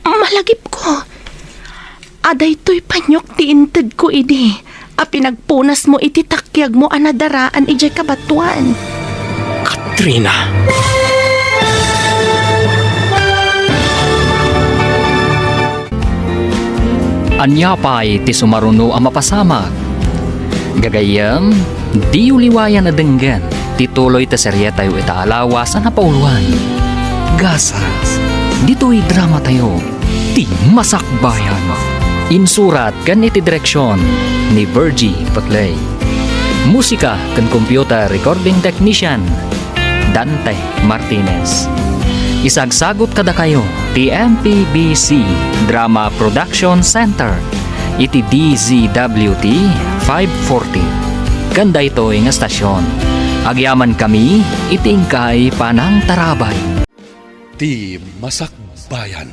Malagip ko. Aday to'y panyok ti inted ko idi. A pinagpunas mo iti takyag mo anadaraan ijay kabatuan. Katrina. Anya pa'y ti sumaruno ang mapasamag. Gagayam, di uliwayan na denggan, tituloy ta serye tayo itaalawa sa napauluan. Gasas, dito'y drama tayo, ti masakbayan. Insurat kan iti direksyon ni Virgie Patlay. Musika kan computer recording technician Dante Martinez. Isagsagot kada kayo ti MPBC Drama Production Center iti DZWT 540. Ganda ito nga stasyon. Agyaman kami iti ingkay panang tarabay. Ti Masakbayan.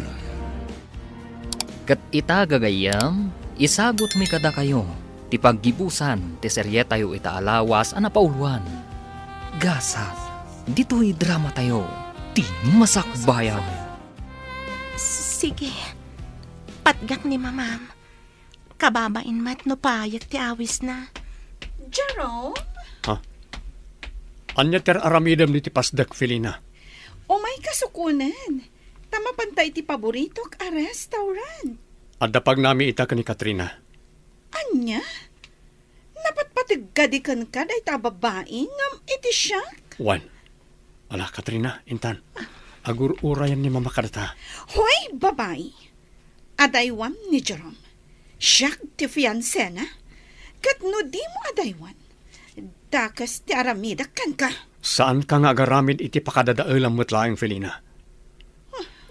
Kat ita gagayam, isagot mi kada kayo ti paggibusan ti serye tayo itaalawas a napauluan. Gasat, dito'y drama tayo. Ti masakbayan. Sige. Patgak ni mamam. Kababain mat no payag ti awis na. Jerome? Anya ter aramidam ni ti pasdak, Felina. O may kasukunan. Tama pantay ti paborito a restaurant. Adda pag nami ita ka ni Katrina. Anya? Napatpatigadikan ka day ta babae ngam iti siya? Juan. Ala, Katrina, intan. Agur-urayan ni Mama Karta. Hoy, babae. Adaywan ni Jerome. Siya ti fiancé na. Kat no di mo adaywan. Dakas ti aramida kan ka. Saan ka nga agaramid iti pakadadailang mutlaing, Felina?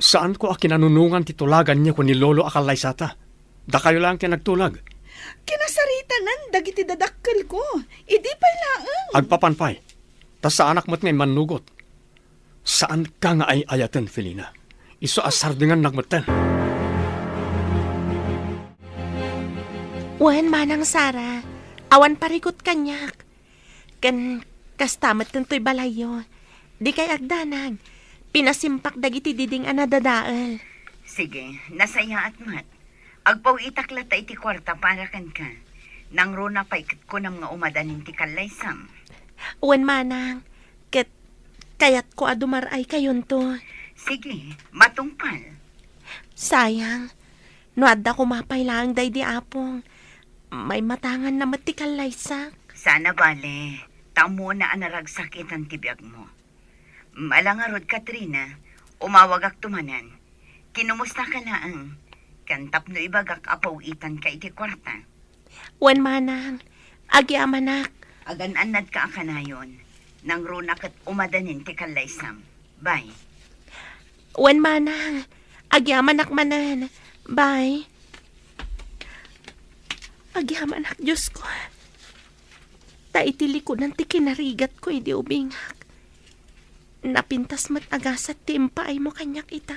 Saan ko akinanunungan ti tulagan niya kung ni Lolo akalay sata? Da kayo lang ti nagtulag. Kinasarita nan dagiti dadakkel ko. Idi pa laang. Agpapanpay. Tas sa anak mo't ngay manugot. Saan ka nga ay ayaten, Felina? Iso asar dengan nagmatan. Wan manang Sara. Awan parikot kanyak. Kastamat tentoy balayo. Di kay agdanag. Pinasimpak dagiti diding anadadaal. Sige, nasaya at mat. Agpaw itaklata iti kwarta para kan ka. Nang runa pa ikit ko ng nga umadanin ti kalaysam. Wan manang. Kayat ko adumaray kayon to. Sige, matungpal. Sayang. No adda ko mapailang day di apong. May matangan na matikal laysak. Sana bale, tamo na anaragsakit ang tibiyag mo. Malangarod, Katrina, umawagak tumanan. Kinumusta ka laang. Kantap no ibagak apawitan ka iti kwarta. Wan manang. Agyamanak. Agan-anad ka akanayon. Nang runa kat umadanin ti kalaysam. Bye. Wan manang. Agyamanak manan. Bye. Agyamanak, Diyos ko. Taitili ko ng ti kinarigat ko, hindi ubingak. Napintas mat agasat timpa ay mo kanyak ita.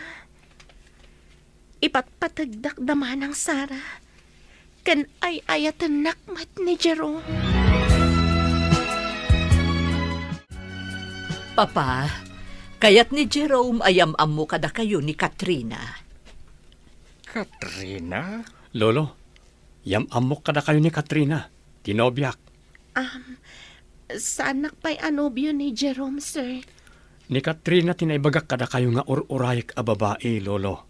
Ipatpatagdak daman ng Sara. Kan ay ayatan nakmat ni Jerome. Papa, kayat ni Jerome ayam-am mo kada kayo ni Katrina. Katrina? Lolo, yam-amok kada kayo ni Katrina. Tinobyak. Sa anak pa'y anobyo ni Jerome, sir. Ni Katrina tinaibagak kada kayo nga urayik a babae, lolo.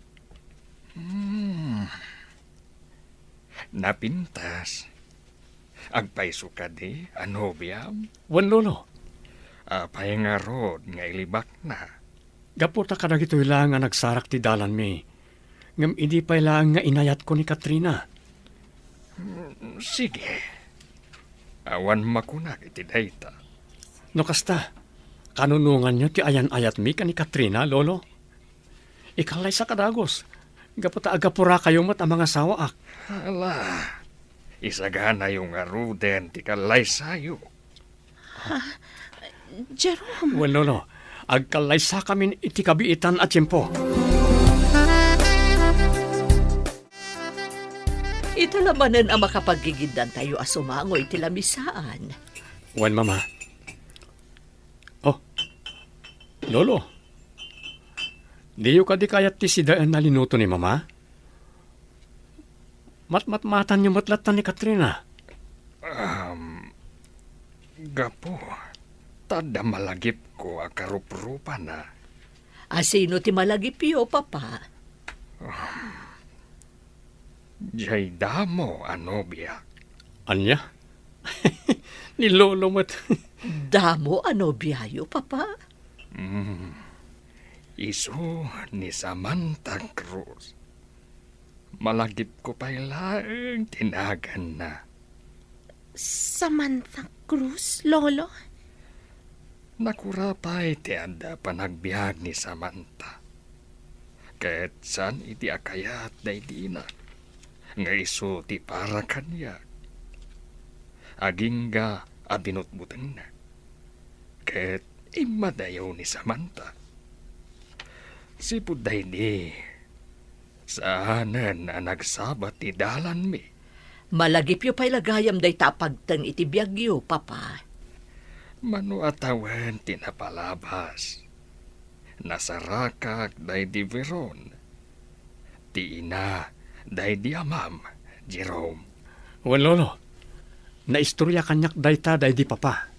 Napintas. Agpaiso ka di, ano biyam? Wan, lolo. Apay nga rod, nga ilibak na. Gaputa kada gito ilang nga nagsarak ti dalan mi. Ngam hindi pa ilang nga inayat ko ni Katrina. Sige. Awan makunak iti dayta. No kasta, kanunungan nyo ti ayan-ayat mi ka ni Katrina, lolo. Ikalay sa kadagos. Gaputa agapura kayo mat ang mga sawaak. Hala, isagana yung aruden ti kalay sayo. Jerome, Well, lolo, agkalay sa kami iti kabiitan at tiyempo. Ito lamanan ang makapagigindan tayo asumangoy tilamisaan. Wan, mama. Oh, lolo. Diyo ka di kayat ti sidaan na linuto ni mama? Matmatan niyo matlatan ni Katrina. Gapo, tada malagip ko akarup-rupa na. Asino ti malagipyo, papa? Jay damo, ano biya? Anya? Ni lolo mat. Damo ano biyayo, papa? Isu ni Samantha Cruz. Malagip ko pa ilang tinagan na. Samantha Cruz, lolo? Nakurapay ti anda panagbiag ni Samantha. Kahit san iti akayat day di na. Nga isu ti para kanya. Agingga abinutbutang na. Kahit imadayaw ni Samantha. Si Puday di. Saanan na nagsabat ti dalan mi. Malagipyo pa'y lagayam day tapagtang iti biyagyo, papa. Mano atawan tinapalabas. Nasarakak day di Veron. Ti ina day di amam, Jerome. Wan, lolo. Naistorya kanyak dayta day di papa.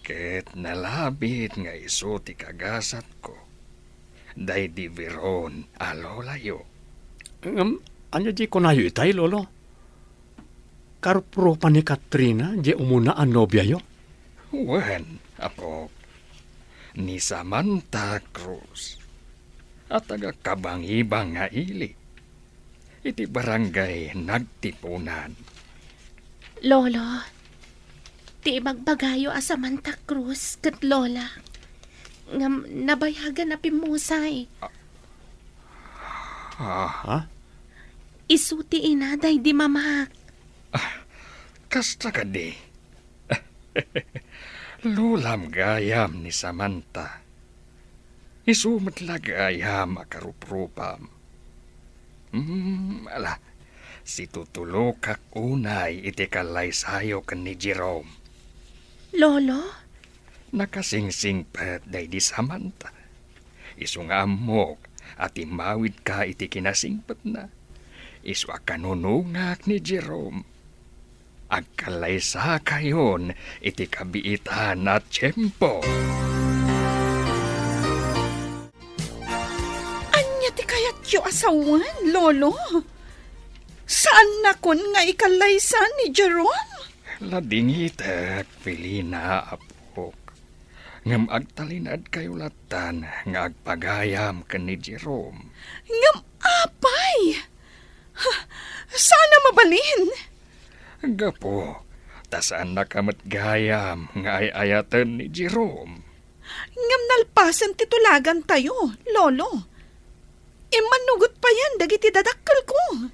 Ket nalabit nga iso ti kagasat ko. Day di Veron alolayo. Anya di konayo itay, lolo? Karpro pa ni Katrina, di umuna ang nobya yo? Wen, apo. Ni Samantha Cruz. At taga kabangibang nga ili. Iti barangay nagtipunan. Lolo, ti magbagayo a Samantha Cruz kat lola. Ngam nabayagan na pimusay. Ha? Isuti inaday di mamak. Kasta ka di. Lulam gayam ni Samantha. Isumat lagayam akaruprupam. Ala, si tutulokak unay iti kalay sayo kan ni Jerome. Lolo? Nakasingsing pat day di Samantha. Isu nga amok at imawid ka iti kinasingpat na. Isu akanunungak ni Jerome. Agkalaysa kayon iti kabiitan at tiyempo. Anya ti kayat yu asawan, lolo? Saan na kun nga ikalaysan ni Jerome? Ladingitek, Felina, apok. Ngam agtalinad kayo latan nga agpagayam ka ni Jerome. Ngam apay! Sana mabalin! Gapo, tasaan na kamat gayam nga ay-ayatan ni Jerome. Ngam nalpasan titulagan tayo, lolo. Imanugot pa yan, dagiti dadakkel ko.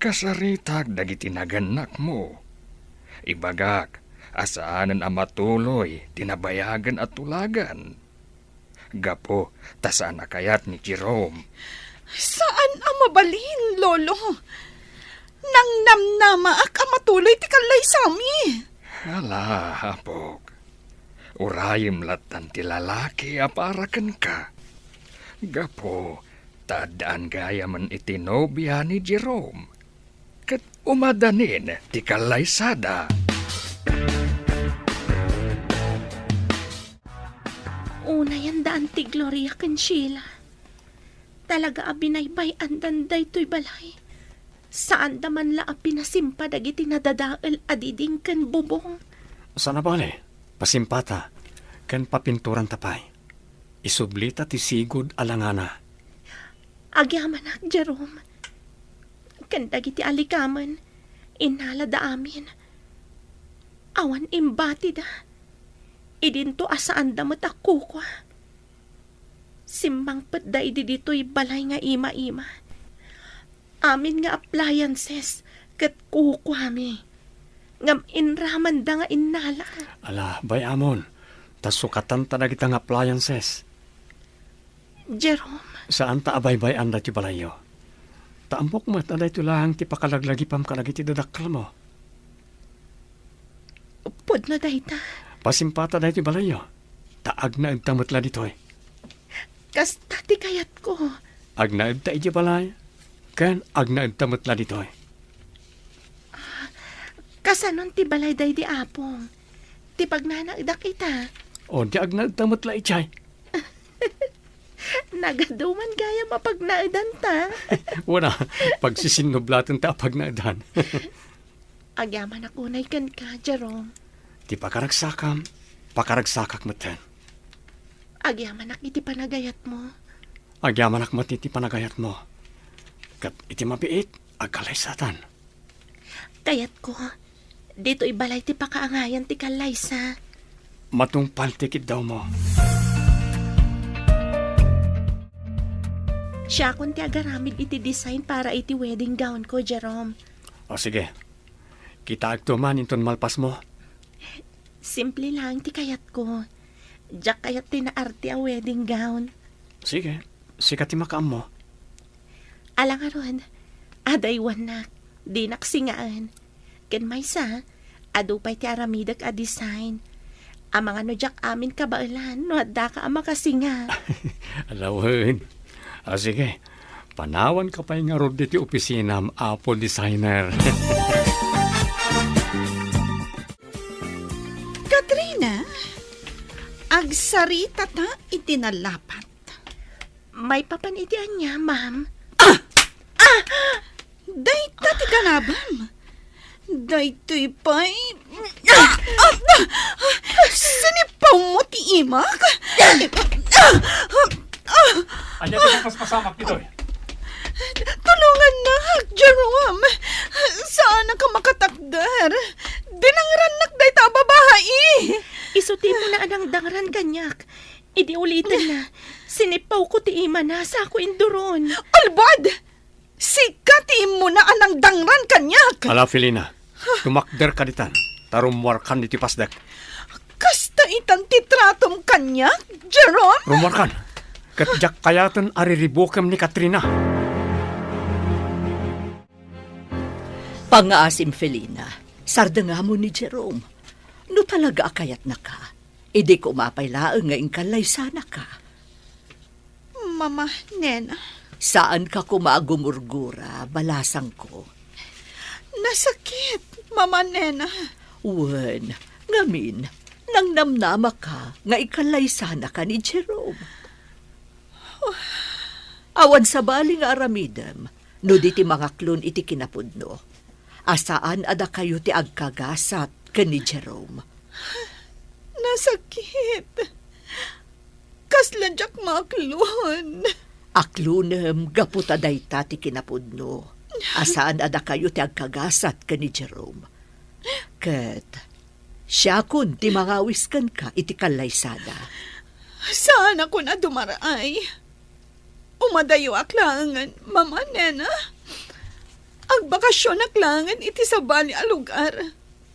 Kasaritag dagiti naganak mo. Ibagak, asaanan ang matuloy, tinabayagan at tulagan. Gapo, tasaan na kayat ni Jerome. Saan ang mabalin, lolo? Nang namnama ak matuloy ti kalay sami. Hala, apok. Urayim latan ti lalaki aparakan ka. Gapo, tadaan gaya man iti nobya ni Jerome. Kat umadanin ti kalaysada. unay ang daan ti Gloria ken Sheila. Talaga abinaybay andan daytoy balay. Saan daman la pinasimpa dagiti nadadael adiding ken bubong. Sana bale, pasimpata, kan papinturan tapay. Isublita ti sigod alangana. Agyamanak, Jerome. Ken dagiti alikaman, inala da amin. Awan imbati da. Idinto asaan da matakukwa. Simbang da idi dito'y balay nga ima-ima. Amin nga appliances kat kukwami. Ngam inraman da nga inala. Ala, bay amon, tas sukatan ta na kitang appliances. Jerome, Saan ta abay-bay anda ti balayo? Taambok mo, aday ito lang ti pakalaglagi pam kalagi ti dadakal mo. pod na dayta. Pasimpata dahi ti balayo. Taag na agtamot la ditoy. Kasta ti kayat ko. Agnaib ta iti balay. Kan agnaib tamot la ditoy. Kasanon ti balay day di apong. Ti pagnanagda kita. O di agnaib tamot la itchay. Nagaduman gaya mapagnaidan ta. Wala, pagsisinublaton ta pagnaidan. Agyaman ako na ikan ka, Jerome. Ti pakaragsakam, pakaragsakak mo ten. Agyaman ak iti panagayat mo. Agyamanak mo ti panagayat mo. Kat iti mabiit, agkalaysatan. Kayat ko, dito ibalay ti pakaangayan ti kalaysa. Matungpal tikit daw mo. Siya kun ti agaramid iti design para iti wedding gown ko, Jerome. O sige, kita agtuman inton malpas mo. Simple lang ti kayat ko. Diyak kayat tinaarte a wedding gown. Sige, sikat ti makaam mo. Alang aron, adaywan na, di naksingaan. Ken maysa, adupay ti aramidak a design. Ang mga no diyak amin kabailan, no adda ka ang makasinga. Alawin. O sige, panawan ka pa nga rod diti opisina am Apple designer. Katrina, agsarita ta itinalapat. May papanitian niya, ma'am. Dayta ti kanabam. Daytoy pa'y... Sinipaw mo ti imak? Anya ti paspasamak ditoy. Tulungan na, Jerome. Saan ka makatakdar? Dinangranak dayta babae. Isuti mo na anang dangran kanyak. Idi ulitin na. Sinipaw ko ti ima na sa ako induron. Albad! Sikati mo na anang dangran kanyak. Ala, Felina, tumakder ka ditan. Tarumwar kan diti pasdak. Kasta itan titratom kanyak, Jerome? Rumwar kan. Katjak kayatan ariribukam ni Katrina. Pangaasim, Felina. Sarda nga mo ni Jerome. No talaga akayat na ka. Idi ko mapaylaan nga inkalay sana ka. Mama, Nena, Saan ka kumagumurgura, balasang ko? nasakit, Mama Nena. Wen, ngamin, nang namnama ka nga ikalay sana ka ni Jerome. Awan sa baling aramidem, no diti mga klon iti kinapudno. Asaan ada kayo ti agkagasat ka ni Jerome? Nasakit. Kasladyak maklon. Aklunem gaputa dayta ti kinapudno. Asaan ada kayo ti agkagasat ka ni Jerome? Ket, siya kun ti mangawiskan ka iti kalaysada. Saan ako na dumaraay? Umadayo aklangan, Mama Nena. Agbakasyon aklangan iti sa bali a lugar.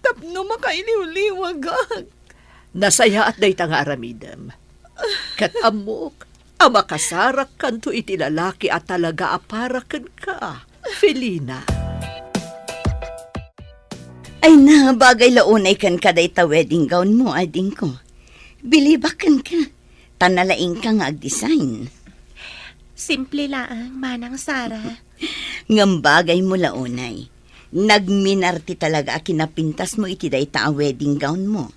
Tapno makailiw-liwagag. Nasaya at dayta nga aramidem. Kat amok, amakasarak kanto iti lalaki at talaga aparakan ka, Felina. Ay na, bagay launay kan kaday ta wedding gown mo, ading ko. Bilibakan ka. Tanalaing ka nga ag-design. Simple lang, Manang Sara. Ngam bagay mo launay. Nagminarti talaga kinapintas mo iti dayta ang wedding gown mo.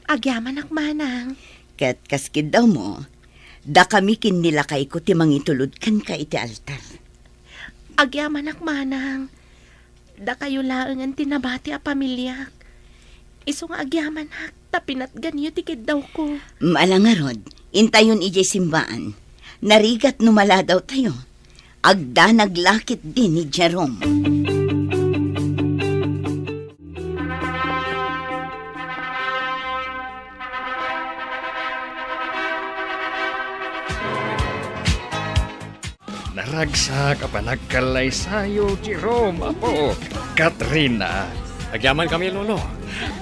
Agyaman ak Manang. Kat kaskid daw mo, da kami kin nilakay ko ti mangitulod kan ka iti altar. Agyaman ak manang. Da kayo laangan tinabati a pamilya. Iso nga agyaman hak, tapinat ganyo tikid daw ko. Maalangarod, intayon ijay simbaan. Narigat numala daw tayo. Agda naglakit din ni Jerome. Naragsak a panagkalay sayo, Jerome, apo, Katrina. Agyaman kami, Lolo.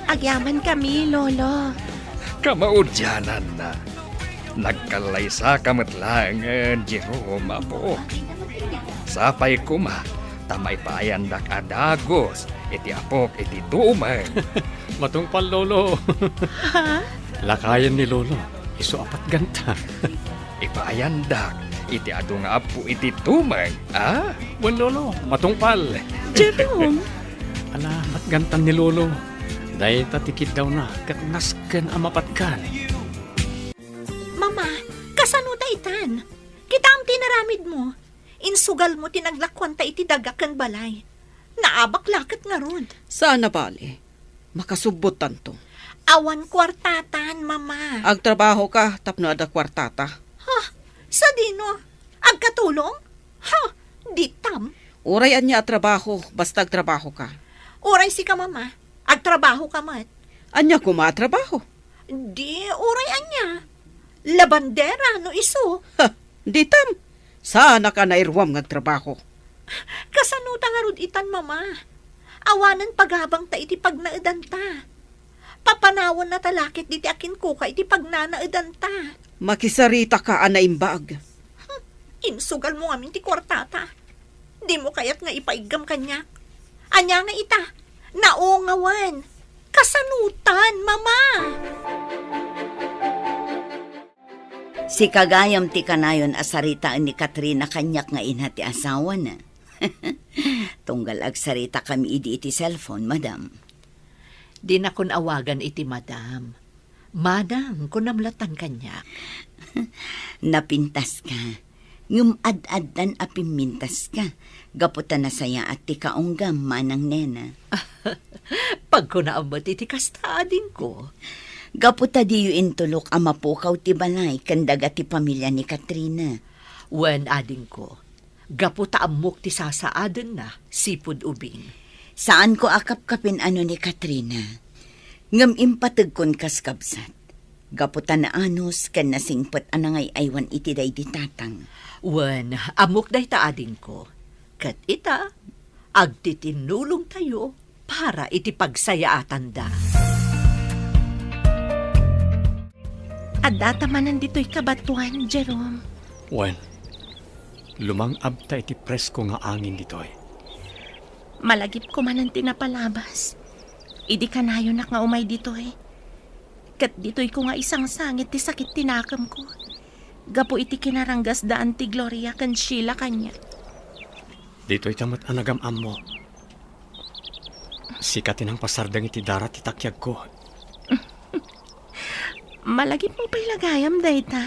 Agyaman kami, Lolo. Kamaudyanan na. Nagkalay sa kamatlangan, Jerome, apo. Sapay kuma, tamay payandak adagos, iti apok, iti tumay. Matungpal, Lolo. Lakayan ni Lolo. Iso apat ganta. Ipayandak, iti ado nga apo, iti tumay. Ah? Wan, Lolo. Matungpal. Jerome. Ala, matgantan ni Lolo. Dahil tatikid daw na, kat nasken amapatkan. Mama, kasano daytan? Kita ang tinaramid mo. Insugal mo tinaglakwan ta iti dagakan balay. Naabak lakat nga rod. Sana bali, makasubot tanto. Awan kwartatan, mama. Agtrabaho ka, tapno ada kwartata. Ha? Sa dino? Agkatulong? Ha? Di tam. Urayan niya at trabaho, basta agtrabaho ka. Uray si ka, mama. Agtrabaho ka mat. Anya kumatrabaho. Di, uray anya. Labandera, no iso. Ha, di tam. Sana ka nairwam ng trabaho. Kasanuta nga rod itan, mama. Awanan paghabang ta iti pagnaadan ta. Papanawan na talakit diti akin ko ka iti pagnanaadan ta. Makisarita ka anaimbag. Insugal mo amin ti kwartata. Di mo kayat nga ipaigam kanya. Anya nga ita, naungawan. Kasanutan, mama. Si kagayam ti kanayon asaritaan ni Katrina kanyak nga inhati asawa na. Tunggal agsarita kami iti cellphone, madam. Di na kun awagan iti madam. Madam, kun namlatan kanya. Napintas ka. Ngum ad-addan apimintas ka. Gaputan na saya at ti kaunggam manang nena. Pag ko naamot iti kastaadin ko. Gaputa diyo intulok amapukaw ti balay kandaga ti pamilya ni Katrina. Wen ading ko. Gaputa amok ti sasaaden na sipud ubing. Saan ko akap-kapin ano ni Katrina? Ngam impatag kon kaskabsat. Gaputa na anos kan nasingpot anangay aywan iti day di tatang. Wen, amok day taading ko. Kat ita, agtitinulong tayo para iti pagsayaatan da. Adata manan dito'y kabatuan, Jerome. Wan, lumangab ta iti presko nga angin ditoy. Malagip ko manan tinapalabas. Idi kanayo nak nga umay dito'y. Kat dito'y ko nga isang sangit ti sakit tinakam ko. Gapo iti kinaranggas daan ti Gloria kan Sheila kanya. Dito'y tamat anagam-am mo. Sikatin ang pasardang iti darat itakyag ko. Malagip mo pa'y lagayam, dayta?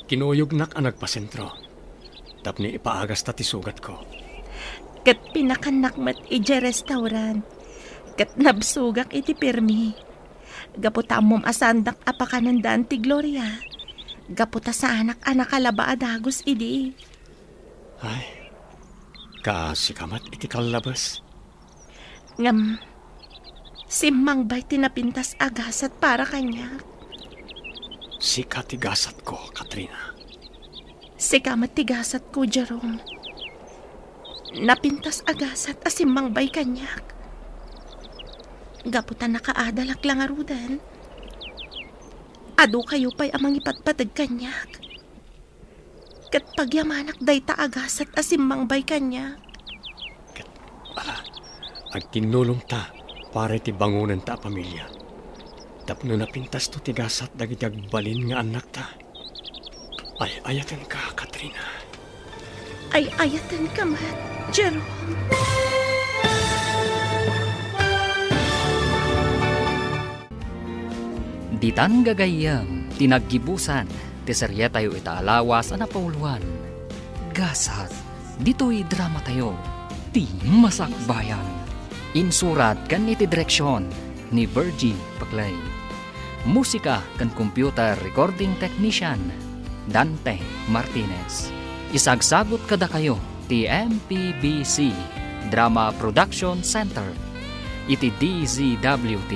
Kinuyog nak ang nagpasentro. Tapni ipaagas ta ti sugat ko. Kat pinakanak mat ije restaurant. Kat nabsugak iti pirmi. Gaputa mom asandak apakanandaan ti Gloria. Gaputa sa anak-anak kalaba adagos idi. Ay, kaasikamat iti kalabas. Ngam, simang bay tinapintas agasat para kanya. Sika tigasat ko, Katrina. Sikamat tigasat ko, Jerome. Napintas agasat asimang bay kanyak. Gaputan nakaadalak lang arudan. Ado kayo pa'y amang ipatpatag kanyak. Kat pagyamanak day ta agasat asimang bay kanyak. Agtinulong ta para iti bangunan ta pamilya. Tapno napintas to tigasat dagiti agbalin nga anak ta. Ay ayatan ka, Katrina. Ay ayatan ka man, Jerome. Ditan gagayam, tinaggibusan, tiserya tayo itaalawas ana pauluan. Gasat, dito'y drama tayo, ti masakbayan. Insurat kan iti direksyon ni Virgie Paclay. Musika kan computer recording technician Dante Martinez. Isagsagot kada kayo ti MPBC Drama Production Center iti DZWT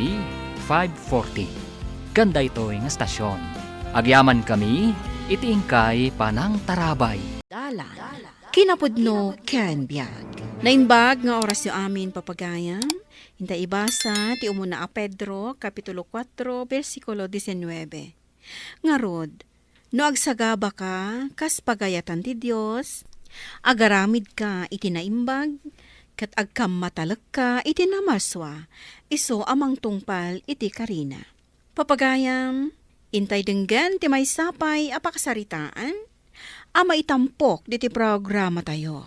540. Ganda ito nga stasyon. Agyaman kami iti ingkay panang tarabay. Kinapudno ken biag. Naimbag nga oras yung amin papagayam. Hinta ibasa ti umuna a Pedro, Kapitulo 4, versikulo 19. Ngarod, no agsagaba ka, kas pagayatan ti Diyos, agaramid ka iti naimbag, kat agkam matalak ka iti namaswa, iso amang tungpal iti karina. Papagayam, intay denggan ti may sapay apakasaritaan, ama itampok diti programa tayo.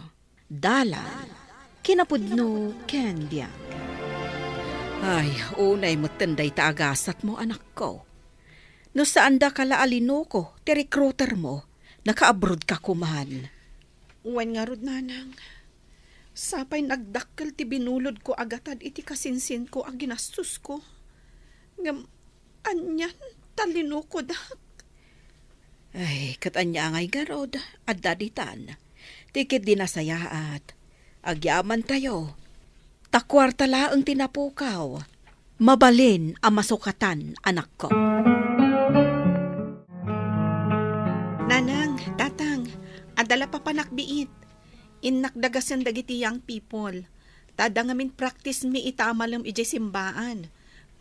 Kinapudno ken biag. Ay, unay mo tenday taagasat mo, anak ko. No saan da kalaalino ko, ti recruiter mo, naka-abroad ka kuman. Uwan nga rod, nanang. Sapay nagdakkel ti binulod ko agatad iti kasinsin ko ang ginastos ko. Ngam, anyan, talino ko dak. Ay, katanya ngay garod, at daditan. Tikit dinasayaat. Agyaman tayo. Takwarta laang tinapukaw. Mabalin ang masukatan, anak ko. Nanang, tatang, adala pa panakbiit. Innakdagasan dagiti young people. Tada ngamin practice mi itamalam ije simbaan.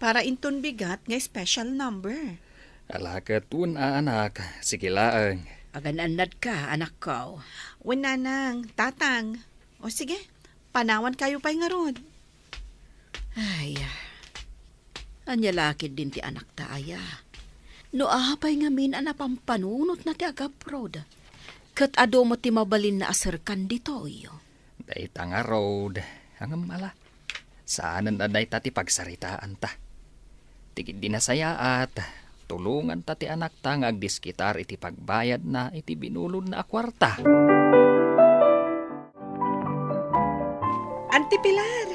Para inton bigat nga special number. Alakat anak, sige laang. Agananad ka, anak ko. Wen nanang, tatang. O sige, panawan kayo pa'y nga rod. Ay, anyalakid din ti anak taaya. No ahapay nga min anapampanunot na ti agaprod. Kat ado mo ti mabalin na aserkan dito iyo. Dayta nga road, hangam mala. Saanan na dayta ti pagsaritaan ta. Tigid dinasaya at tulungan ta ti anak ta nga agdiskitar iti pagbayad na iti binulod na akwarta. Auntie Pilar,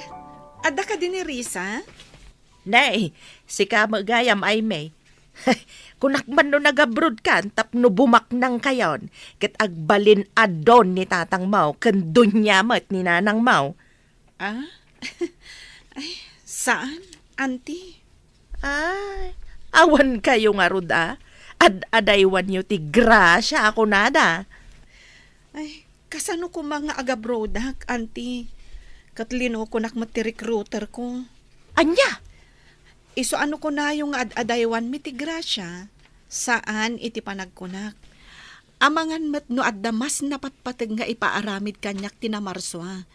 ada ka din ni Risa? Nay, si kamagayam ay may. Kunakman no nagabrod ka, tapno bumaknang kayon, ket agbalin adon ni tatang Mau, ken dunyamat ni nanang Mau. Ah? Ay, saan, auntie? Ay, awan kayo nga ruda. Ad-adaywan nyo ti grasya ako nada. Ay, kasano ko mga agabrodak, auntie? Katlino ko nakmat ti recruiter ko. Anya? Iso ano ko na yung ad-adaywan mi ti grasya? Saan iti panagkunak? Amangan met no adda mas napatpateg nga ipaaramid kanyak tinamarswa.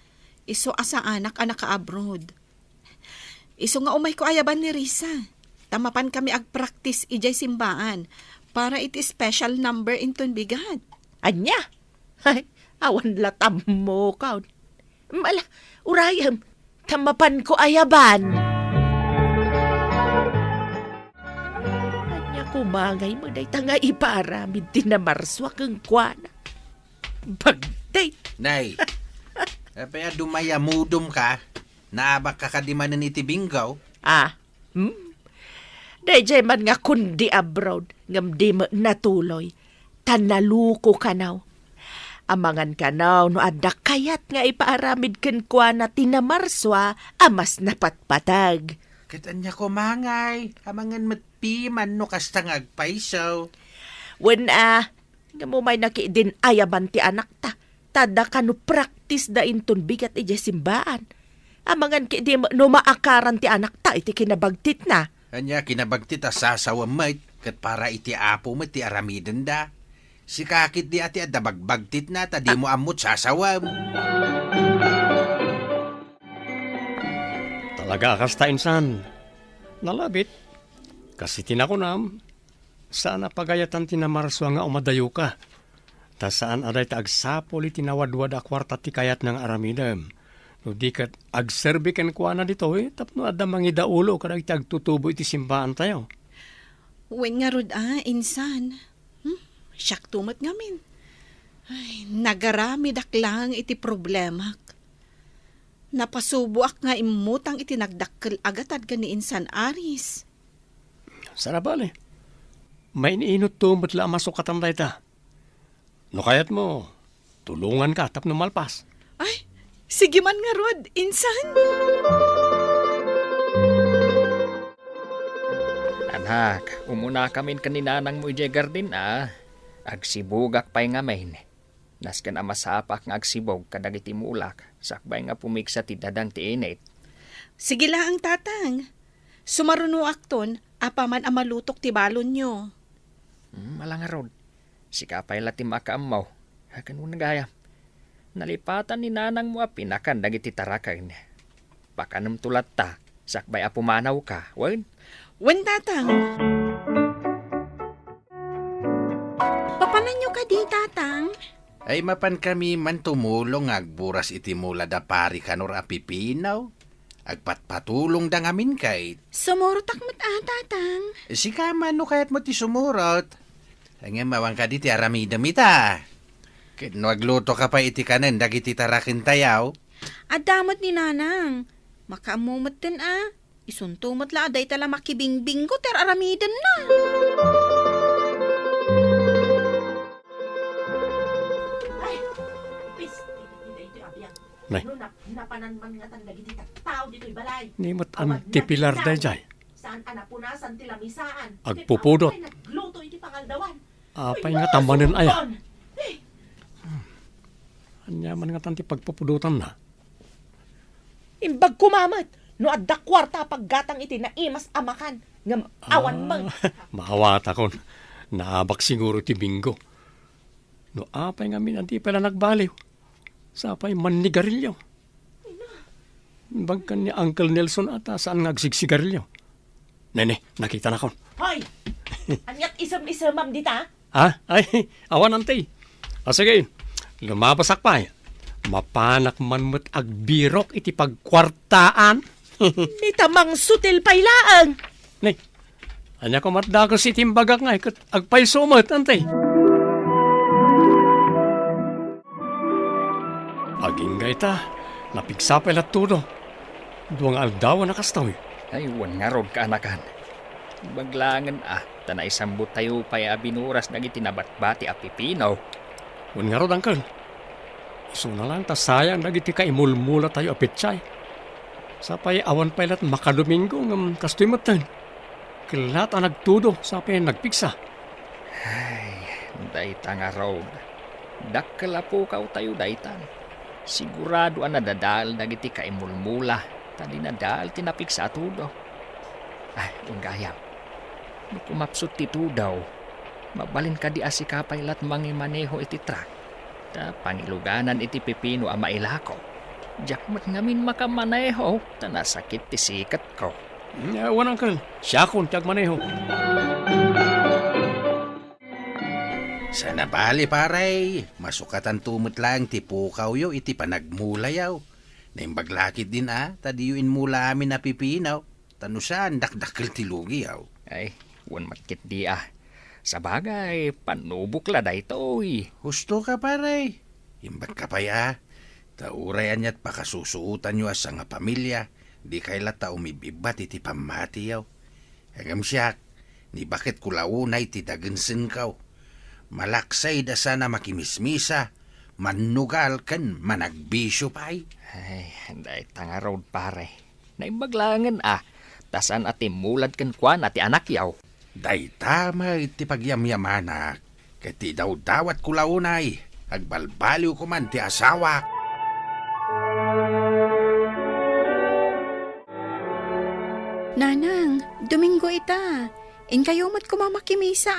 Iso asa anak ka-abroad. Iso nga umay ko ayaban ni Risa. Tamapan kami ag-practice ijay simbaan para iti special number inton bigat. Anya? Ay, awan latam mo ka. Mala, urayam, tamapan ko ayaban. Anya kumangay mo day tanga iparamid tinamarswa keng kwana. Bagday. Nay, kaya dumaya mudom ka, naabak kakadimanan iti binggaw. Dayjay man nga kundi abroad, ngam di mo natuloy, tanaluko ka naw. Amangan ka naw, no adda kayat nga ipaaramid ken kwa na tinamarswa, amas napatpatag. Katanya ko mangay, amangan matpiman no kastang agpaisaw. When nga mo may nakidin ayaban ti anak ta, tada ka no practice da inton bigat ije simbaan. Amangan ki di no maakaran ti anak ta, iti kinabagtit na. Anya kinabagtit asasawam mait, kat para iti apo mo ti aramiden da. Si kakit di ati adabagbagtit na, ta di mo amot sasawam. Talaga kasta insan. Nalabit. Kasi tinakunam. Sana pagayatan tinamarswa nga umadayo ka. Ta saan aday ta agsapol itinawadwad akwarta ti kayat ng aramidem. No di kat agserbiken kwa na dito tapno adda mangidaulo kada iti agtutubo iti simbahan tayo. Wen nga rod insan. Siyak tumat ngamin. Ay, nagarami daklang iti problema. Napasubuak nga imutang itinagdakkel agatad ka ni insan Aris. Sarabali. May iniinot tumot la masukatan dayta. No kayat mo, tulungan ka tapno malpas. Ay, sige man nga rod, insan. Anak, umuna kamin kaninanang mo ijay gardin Agsibugak pa'y nga main. Naskan ang masapak nga agsibog kadagiti mulak. Sakbay nga pumiksa ti dadang ti init. Sige lang ang tatang. Sumaruno akton, apaman ang malutok ti balon nyo. Malangarod. Sikapay lati makaamaw. Hakan mo nagaya. Nalipatan ni nanang mo pinakan dagiti tarakan. Pakanam tulat ta. Sakbay apumanaw ka. Wen? Wen tatang. Papanan nyo ka di tatang. Ay mapan kami man tumulong agburas iti mula da pari kanor apipinaw. Agpatpatulong da ngamin kay. Sumurot akmat tatang. Si kaman no kayat mo ti sumurot. Ang mawang ka di ti aramidam ita. Kit no agluto ka pa iti kanen dagiti tarakin tayaw. Adamot ni nanang. Makaamumot din Isuntumot la aday tala makibingbing ko ter aramidan na. Nay. Napanan man nga tang dagiti tao dito'y balay. Nimot ang tipilar dayjay. Saan anapunasan ti lamisaan. Agpupudot. Nagluto iti pangaldawan. Apay nga tamanen aya. Anyaman nga tanti pagpupudutan na. Imbag kumamat. No adda kwarta paggatang iti na imas amakan. Ngam awan mang. Mahawata kon. Naabak siguro ti Bingo. No apay nga minanti pala nagbaliw. Sapay mannigarilyo. Bagkan ni Uncle Nelson ata saan nga agsigsigarilyo. Nene, nakita na kon. Hoy! Anyat isam-isamam dita? Ay, awan antay. Sige, lumabasak pa. Mapanak man mo't agbirok iti pagkwartaan. Ni tamang sutil pailaang. Nay, anya ko matdako si timbagak nga, agpay sumot, antay. Agingay ta, napigsapay na tudo. Duwang aldawa na kastaw. Ay, wan nga rod ka anakan. Baglangan tanay sambut tayo pa'y abinuras na itinabatbati apipinaw. Wan nga rod, Uncle. Iso na lang, sayang nagiti ka imulmula tayo apitsay. Sapay awan pailat makadomingo ng kastoy matan. Kilat ang nagtudo, sapay nagpiksa. Ay, dayta nga road. Dakkala po kaw tayo daytan. Sigurado ang nadadal dagiti ka imulmula. Tadi nadal tinapiksa tudo. Ay, unggayam. No kumapsot ti tudaw. Mabalin ka di asikapay lat mangimaneho iti truck. Ta pangiluganan iti pipino ang mailako. Jakmat ngamin makamaneho. Ta nasakit ti sikat ko. Wan, Uncle. Siya kung tiyag maneho. Sana bali paray. Masukatan tumot lang ti pukaw yo iti panagmulayaw. Naimbaglakit din tadiyo mula amin na pipinaw. Tanusan dakdakil ti lugi yaw. Ay, wan matkit di Sa bagay, panubok la daytoy. Husto ka paray. Imbag ka pa Taurayan niya't pakasusuutan nyo asa nga pamilya. Di kayla ta umibibat iti pamati yaw. Hagam siya, ni bakit kulaunay ti dagensen kaw. Malaksay da sana makimismisa. Manugal kan managbisyo pa'y. Ay, day tanga road pare. Naimbaglangan tasan ati mulad kan kwan ati anak yaw. Day tama iti pagyamyamana. Kati daw dawat kulaunay. Agbalbaliw ko man ti asawa. Nanang, Domingo ita. In kayo mat kumamakimisa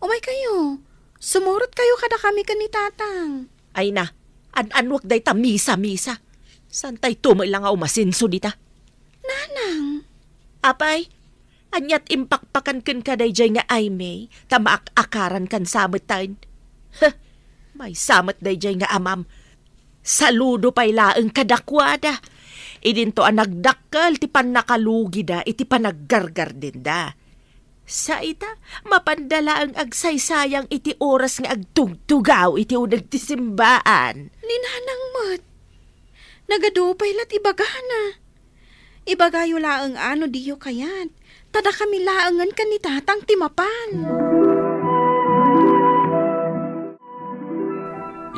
Umay kayo. Sumurot kayo kada kami ni tatang. Ay na, an-anwag day ta misa-misa. Santay tumoy lang umasinso dita. Nanang. Apay, anyat impakpakan ken kaday jay nga ay may, tamaak-akaran kan samet tayo. May samet day jay nga amam. Saludo pa'y laeng kadakwada. Idinto ang nagdakkel ti pan nakalugi da, iti panaggargar din da. Sa ita, mapandala ang agsaysayang iti oras nga agtugtugaw iti unag tisimbaan. Ninanang mat. Nagadupay lat ibagana. Ibagayo laang ano diyo kayat. Tada kami laangan ka ni tatang timapan.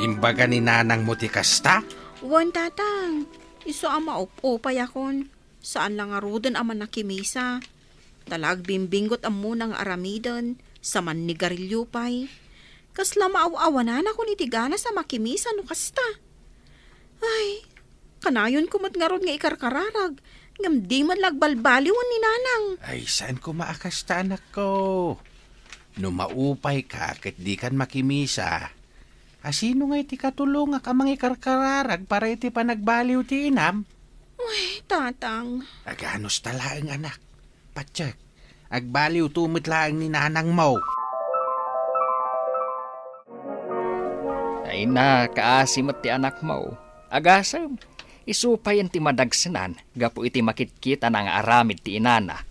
Imbaga ni nanang mo ti kasta? Wan tatang. Iso ama upay akon. Saan lang arudan ama nakimisa. Talag bimbingot amo ng aramidan. Saman ni garilyo pay. Kasla maaw-awanan ako ni tigana sa makimisa no kasta. Ay, kanayon kumat nga ron nga ikarkararag. Ngam di man lagbalbaliwan ni nanang. Ay, saan ko maakasta, anak ko? No maupay ka, ket di kan makimisa. Asino nga iti katulong nga kamang ikarkararag para iti panagbaliw ti inam? Uy, tatang. Aganos talaang anak. Patsyak, agbaliw tumit laang ni nanang mo. Ay na, kaasimat ti anak mo. Agasam, isupayan ti madagsanan, gapu iti makitkita ng aramid ti inana.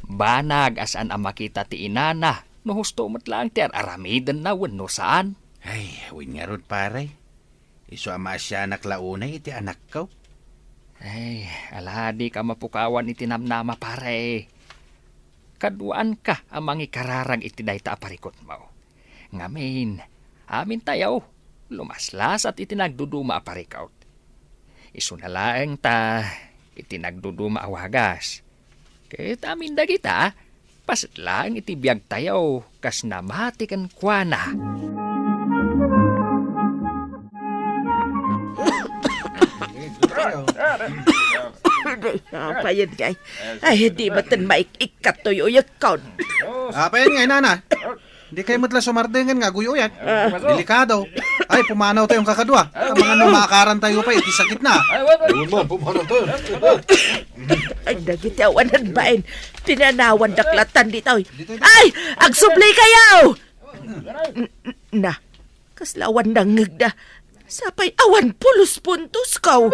Banag asan ang makita ti inana, no husto mo't lang ti aramidan na no saan. Ay, win nga ron pare. Iso ama siya anak launay iti anak ko. Ay, aladi ka mapukawan iti namnama pare. Kaduan ka amang ikararag iti dayta aparikot mo. Ngamin, amin tayo, lumaslas at iti nagduduma aparikaut. Isu na laeng ta, iti nagduduma awagas. Ket amin da kita, pasit lang iti biyag tayo, kas namati kan kuana. Apayan kay. Ay, di batan maikikat to yung yakon. Apayan nga, nana. Di kayo matla sumardengan nga guyuyat. Delikado. Ay, pumanaw tayong kakadwa. Ang mga numakaran tayo pa, iti sakit na. Pumanaw tayo. Ay, nagitawanan bain. Pinanawan daklatan dito. Ay, agsublay kayo! Na, kaslawan ng ngigda. Sapay awan pulos puntos kaw.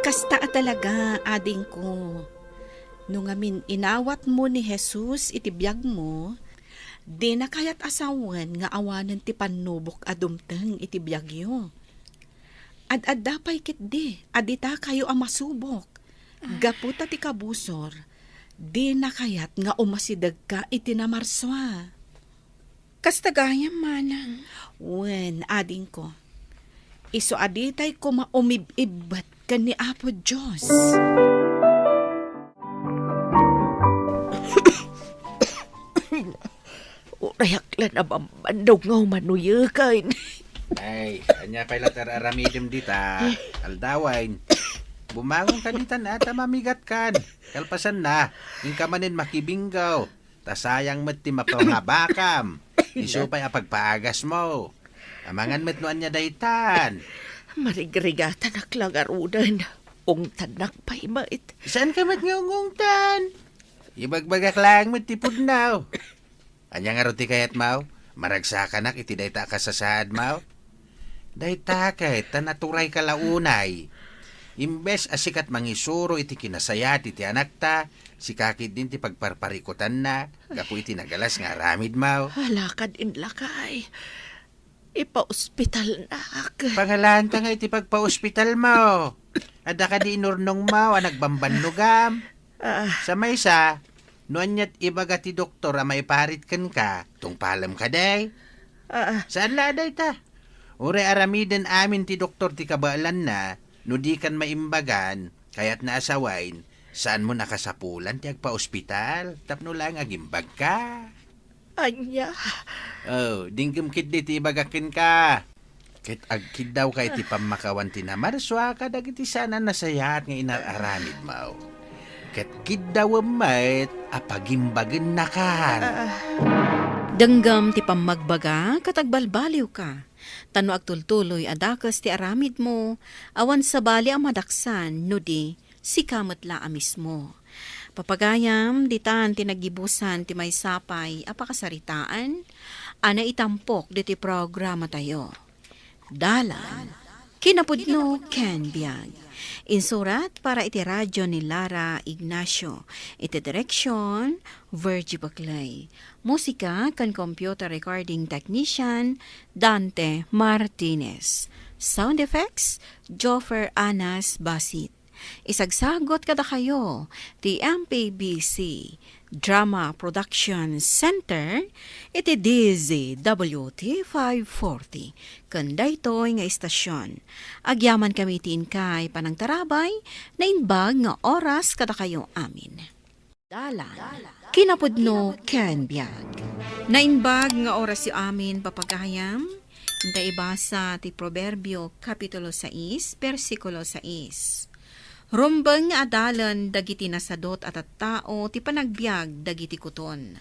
Kasta talaga, ading ko. Nung amin inawat mo ni Jesus itibiyag mo, di na kayat asawan nga awanan ti panubok adumteng itibiyag yo. Ad dapay kit di, adita kayo ang masubok. Gaputa ti kabusor, di na kayat nga umasidag ka itinamarswa. Kasta gayam manang. Wen, ading ko. Iso aditay ko maumib-ibat ka ni Apo Diyos. Urayakla na bambandog nga umanuyukan. Ay, kanya pala tararamidim dita. Aldawain. Bumangon ka dita na at mamigat kan. Kalpasan na. Yung kamanin makibinggaw. Tasayang met ti mapangabakam. Isupay apagpaagas mo. Amangan met noan niya daytan. Marigrigatan naklagarudan. Ungtan nakpaimait. Saan ka met nga ungungtan? Ibagbagak lang met ti pudnaw. Anya nga roti kayat mau? Maragsakanak iti dayta ka sa sahad mau? Dayta kahit tanaturay ka launay. Imbes asikat mangisuro iti kinasayat iti anak ta, si kakit din ti pagparparikutan na, gapu iti nagalas nga aramid mau. Halakad in lakay. Ipa-ospital na ak. Pangalan ka nga iti pagpa-ospital mo. Ada ka di inurnong mau, nagbambanlugam. Sa maysa, noan niya't ibaga ti doktor ang maiparit kan ka, tungpalam ka day. Saan la day ta? Ure aramiden amin ti doktor ti kabaalan na, no di kan maimbagan, kaya't naasawain, saan mo nakasapulan ti agpa-ospital, tapno lang agimbag ka. Anya. Oh, dinggam kid di ti ibagakin ka. Kit agkid daw ka iti pamakawan ti namarswa ka, dagiti sana nasayahat nga inararamid mo. Ket kidaw met apagimbagen na kan. Denggam ti pamagbaga katagbalbaliw ka. Tano agtultuloy adakas ti aramid mo, awan sa bali ang madaksan, no di si kamat la mismo. Papagayam, ditan tinagibusan ti may sapay apakasaritaan, ana itampok di ti programa tayo. Dalan, Kinapudno Ken Biag. Insurat para iti radyo ni Lara Ignacio. Iti direksyon, Virgie Baclay. Musika kan computer recording technician, Dante Martinez. Sound effects, Joffer Anas Basit. Isagsagot kada kayo, ti MPBC Drama Production Center, iti DZWT 540. Kanda ito'y nga istasyon. Agyaman kami tiinkay panang tarabay, na inbag nga oras kada kayo amin. Dalan, kinapudno Ken Biag. Na inbag nga oras yu amin papagayam, da ibasa ti Proverbio Kapitulo 6, versikulo 6. Rumbang nga adalan dagiti nasadot at tao ti panagbiag dagiti kuton.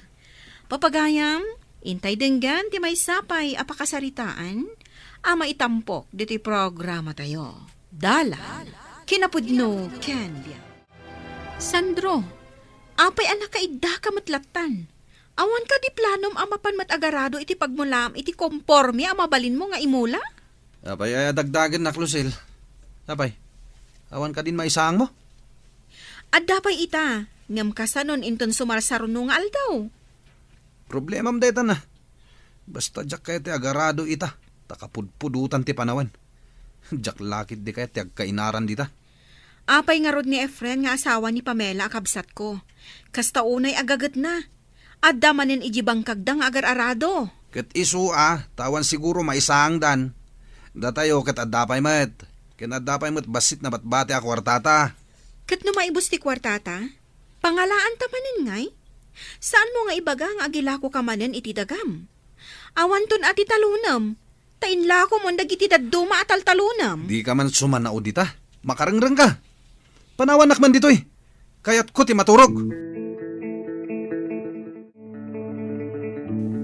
Papagayam, intay denggan ti may sapay apakasaritaan, ama itampok diti programa tayo. Dala, kinapudno Ken Biag. Sandro, apay anak kaida ka matlatan. Awan ka di planom amapan matagarado iti pagmulam iti komporme amabalin mo nga imula? Apay, ay dagdagan na, Lucille. Apay, awan ka din maisang mo? At dapay ita, ngam kasanon inton sumarsaruno nga aldaw. Problema deta na. Basta jak kaya ti agarado ita, takapudpudutan ti panawan. Jak lakit di kaya ti agkainaran dita. Apay nga rod ni Efren nga asawa ni Pamela akabsat ko. Kasta unay agagat na. At damanin ijibang kagdang agar-arado. Kat isu tawan siguro maisang dan. Datayo kat adapay met. Kinadapay met basit na batbate a kwartata. Kat no maibus ti kwartata, pangalaan tamanin ngay. Saan mo nga ibaga nga agilako kamanen iti dagam? Awan ton ati talunam. Tainlako mo dagiti dadduma at taltalunam. Di ka man sumanao dita. Makarangrang ka. Panawanak man dito'y. Kaya't ko ti maturog.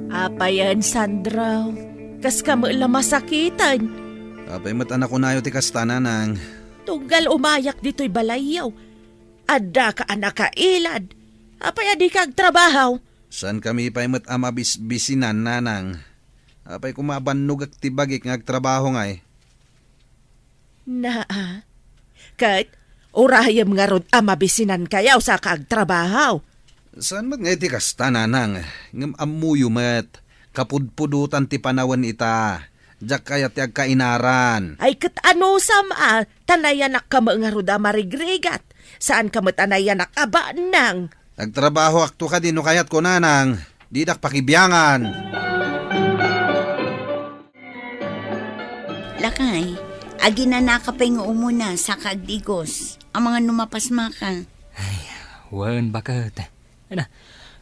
Apayan, Sandra. Kas ka mo masakitan. Apay met anak ko nayo ti kastana nang. Tunggal umayak dito'y balayaw. Adda ka anak ka ilad. Apay adi kag trabaho. San kami pa'y met ama bisinan nanang. Apay kumabannog ak tibagik ng agtrabaho ngay. Naa. Kat, urayam nga rod amabisinan kayaw sa kagtrabaho. Saan mat nga iti kasta nanang? Ngam amuyo met. Kapudpudutan ti panawan ita. Diyak kaya ti agkainaran. Ay kat ano sama, tanayanak ka nga rod amarigrigat. Saan ka mo tanayanak aba nang? Nagtrabaho akto ka din no kayat ko nanang. Didak pakibiyangan. Lakay, agi na nakapay nga umuna sa kagdigos. Ang mga numapas maka. Wan bakit? Ano,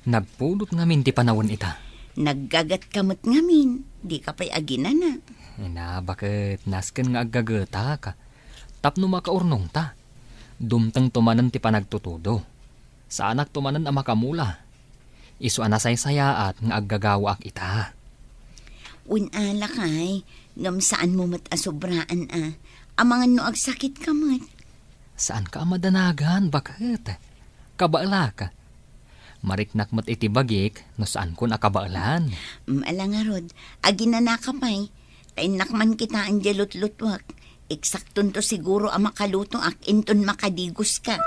nagpulot ngamin ti panawon ita. Naggagat kamot ngamin. Di ka pa'y agi na na. Na bakit nasken nga aggagata ka. Tapno makaurnong ta. Dumtang tumanan ti panagtutudo. Sa anak tumanan ang makamula. Isu anasay-saya at nga aggagawa ak ita. Unala kay, ngam saan mo mat asobraan Amangan no agsakit ka mat. Saan ka madanagan? Bakit? Kabaala ka. Mariknak mat iti bagik no saan kun akabaalan. Alangarod, agi na nakapay. Tainakman kita ang jalot-lutwak. Eksakton to siguro ang makaluto ak inton makadigos ka.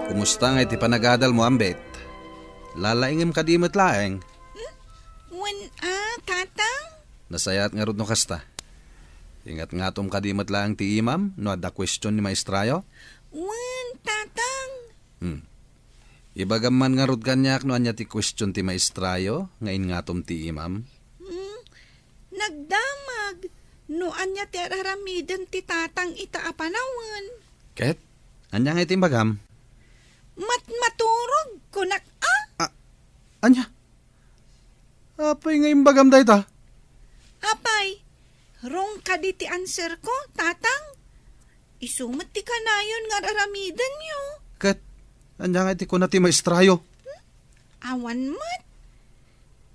Kumusta nga iti panagadal mo ambet? Lalaingim ka di met laeng. Tatang? Nasayat nga rod no kasta. Ingat nga tom ka di met laeng ti imam no adda question ni maestrayo. Tatang? Ibagam man nga rod kanyak no anya ti question ti maestrayo ngayon nga tom ti imam. Nagdamag. No anya ti araramiden ti tatang ita apanawan. Ket? Anya nga iti bagam? Maturog kunak Anya? Apay ngayon bagam da ita? Apay, wrong ka di ti answer ko, tatang. Isumat ti kanayon nga araramiden nyo. Ket? Anya nga iti ko na ti maestrayo? Awan mat.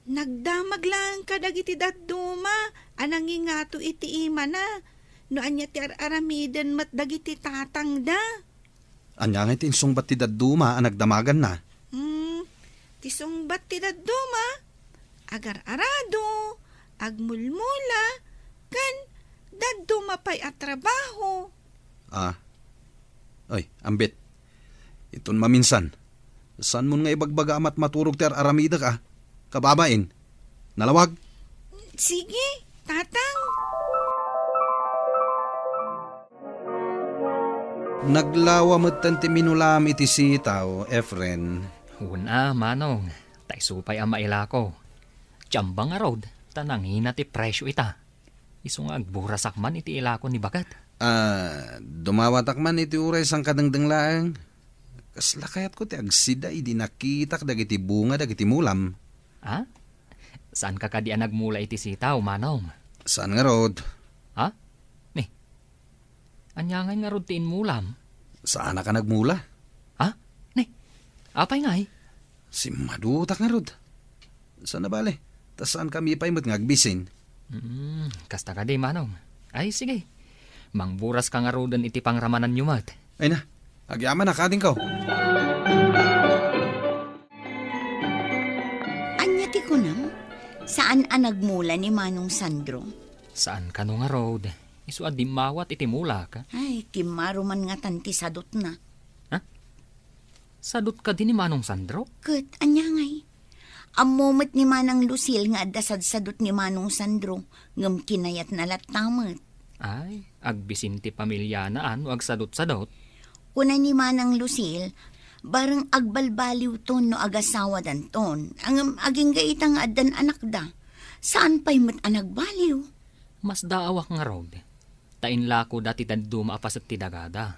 Nagdamag lang ka dagiti dadduma. Anang nga to iti ima na. No anya ti aramiden mat dagiti tatang da. Anya nga iti insungbat ti dadduma ang nagdamagan na. Tisungbat ti dadduma. Agar arado. agmulmula, kan daddo mapay at trabaho. Oy, ambit. Iton maminsan. San mo nga ibagbaga amat maturog ter aramida ka? Kababain. Nalawag? Sige, tatang. Naglawa mo't tanti minulam iti sitaw, Efren. Una, manong, tay supay ang maila ko. Tiyambang nga rod, tanangin ti presyo ita. Iso nga agburasak man iti ila ko ni bagat. Dumawatak man iti uray sang kadangdang laang. Kasla kayat ko ti agsida idi nakitak dagiti bunga dagiti mulam. Ha? Saan ka kadi nagmula iti sitaw, manong? Saan nga rod? Ha? Ni, anyangay nga rod tiin mulam. Saan ka nagmula? Ha? Ni, apay ngay? Si madutak nga rod. Saan na bale? Tas saan kami pa'y mo't ngagbisin? Kasta ka di, manong. Ay, sige. Mangburas ka nga rodan iti pangramanan nyo mat. Ay na, agyaman na kading ko. Anya ti kunam? Saan ang nagmula ni Manong Sandro? Saan ka no nga road? Isu adi mawat iti mula ka. Ay, kimaro man nga tanti sadot na. Sadot ka din ni Manong Sandro? Kat, anya ngay. Ang moment ni Manang Lucille nga adasad sadot ni Manong Sandro, ngam kinayat na latamat. Ay, agbisinti pamilya na ano agsadot-sadot. Kuna ni Manang Lucille, barang agbalbaliw ton no agasawa danton, ang aging gaitang adan anak da. Saan pa'y mat anagbaliw? Mas daawak nga road. Tain lako dati danduma apas at tidagada.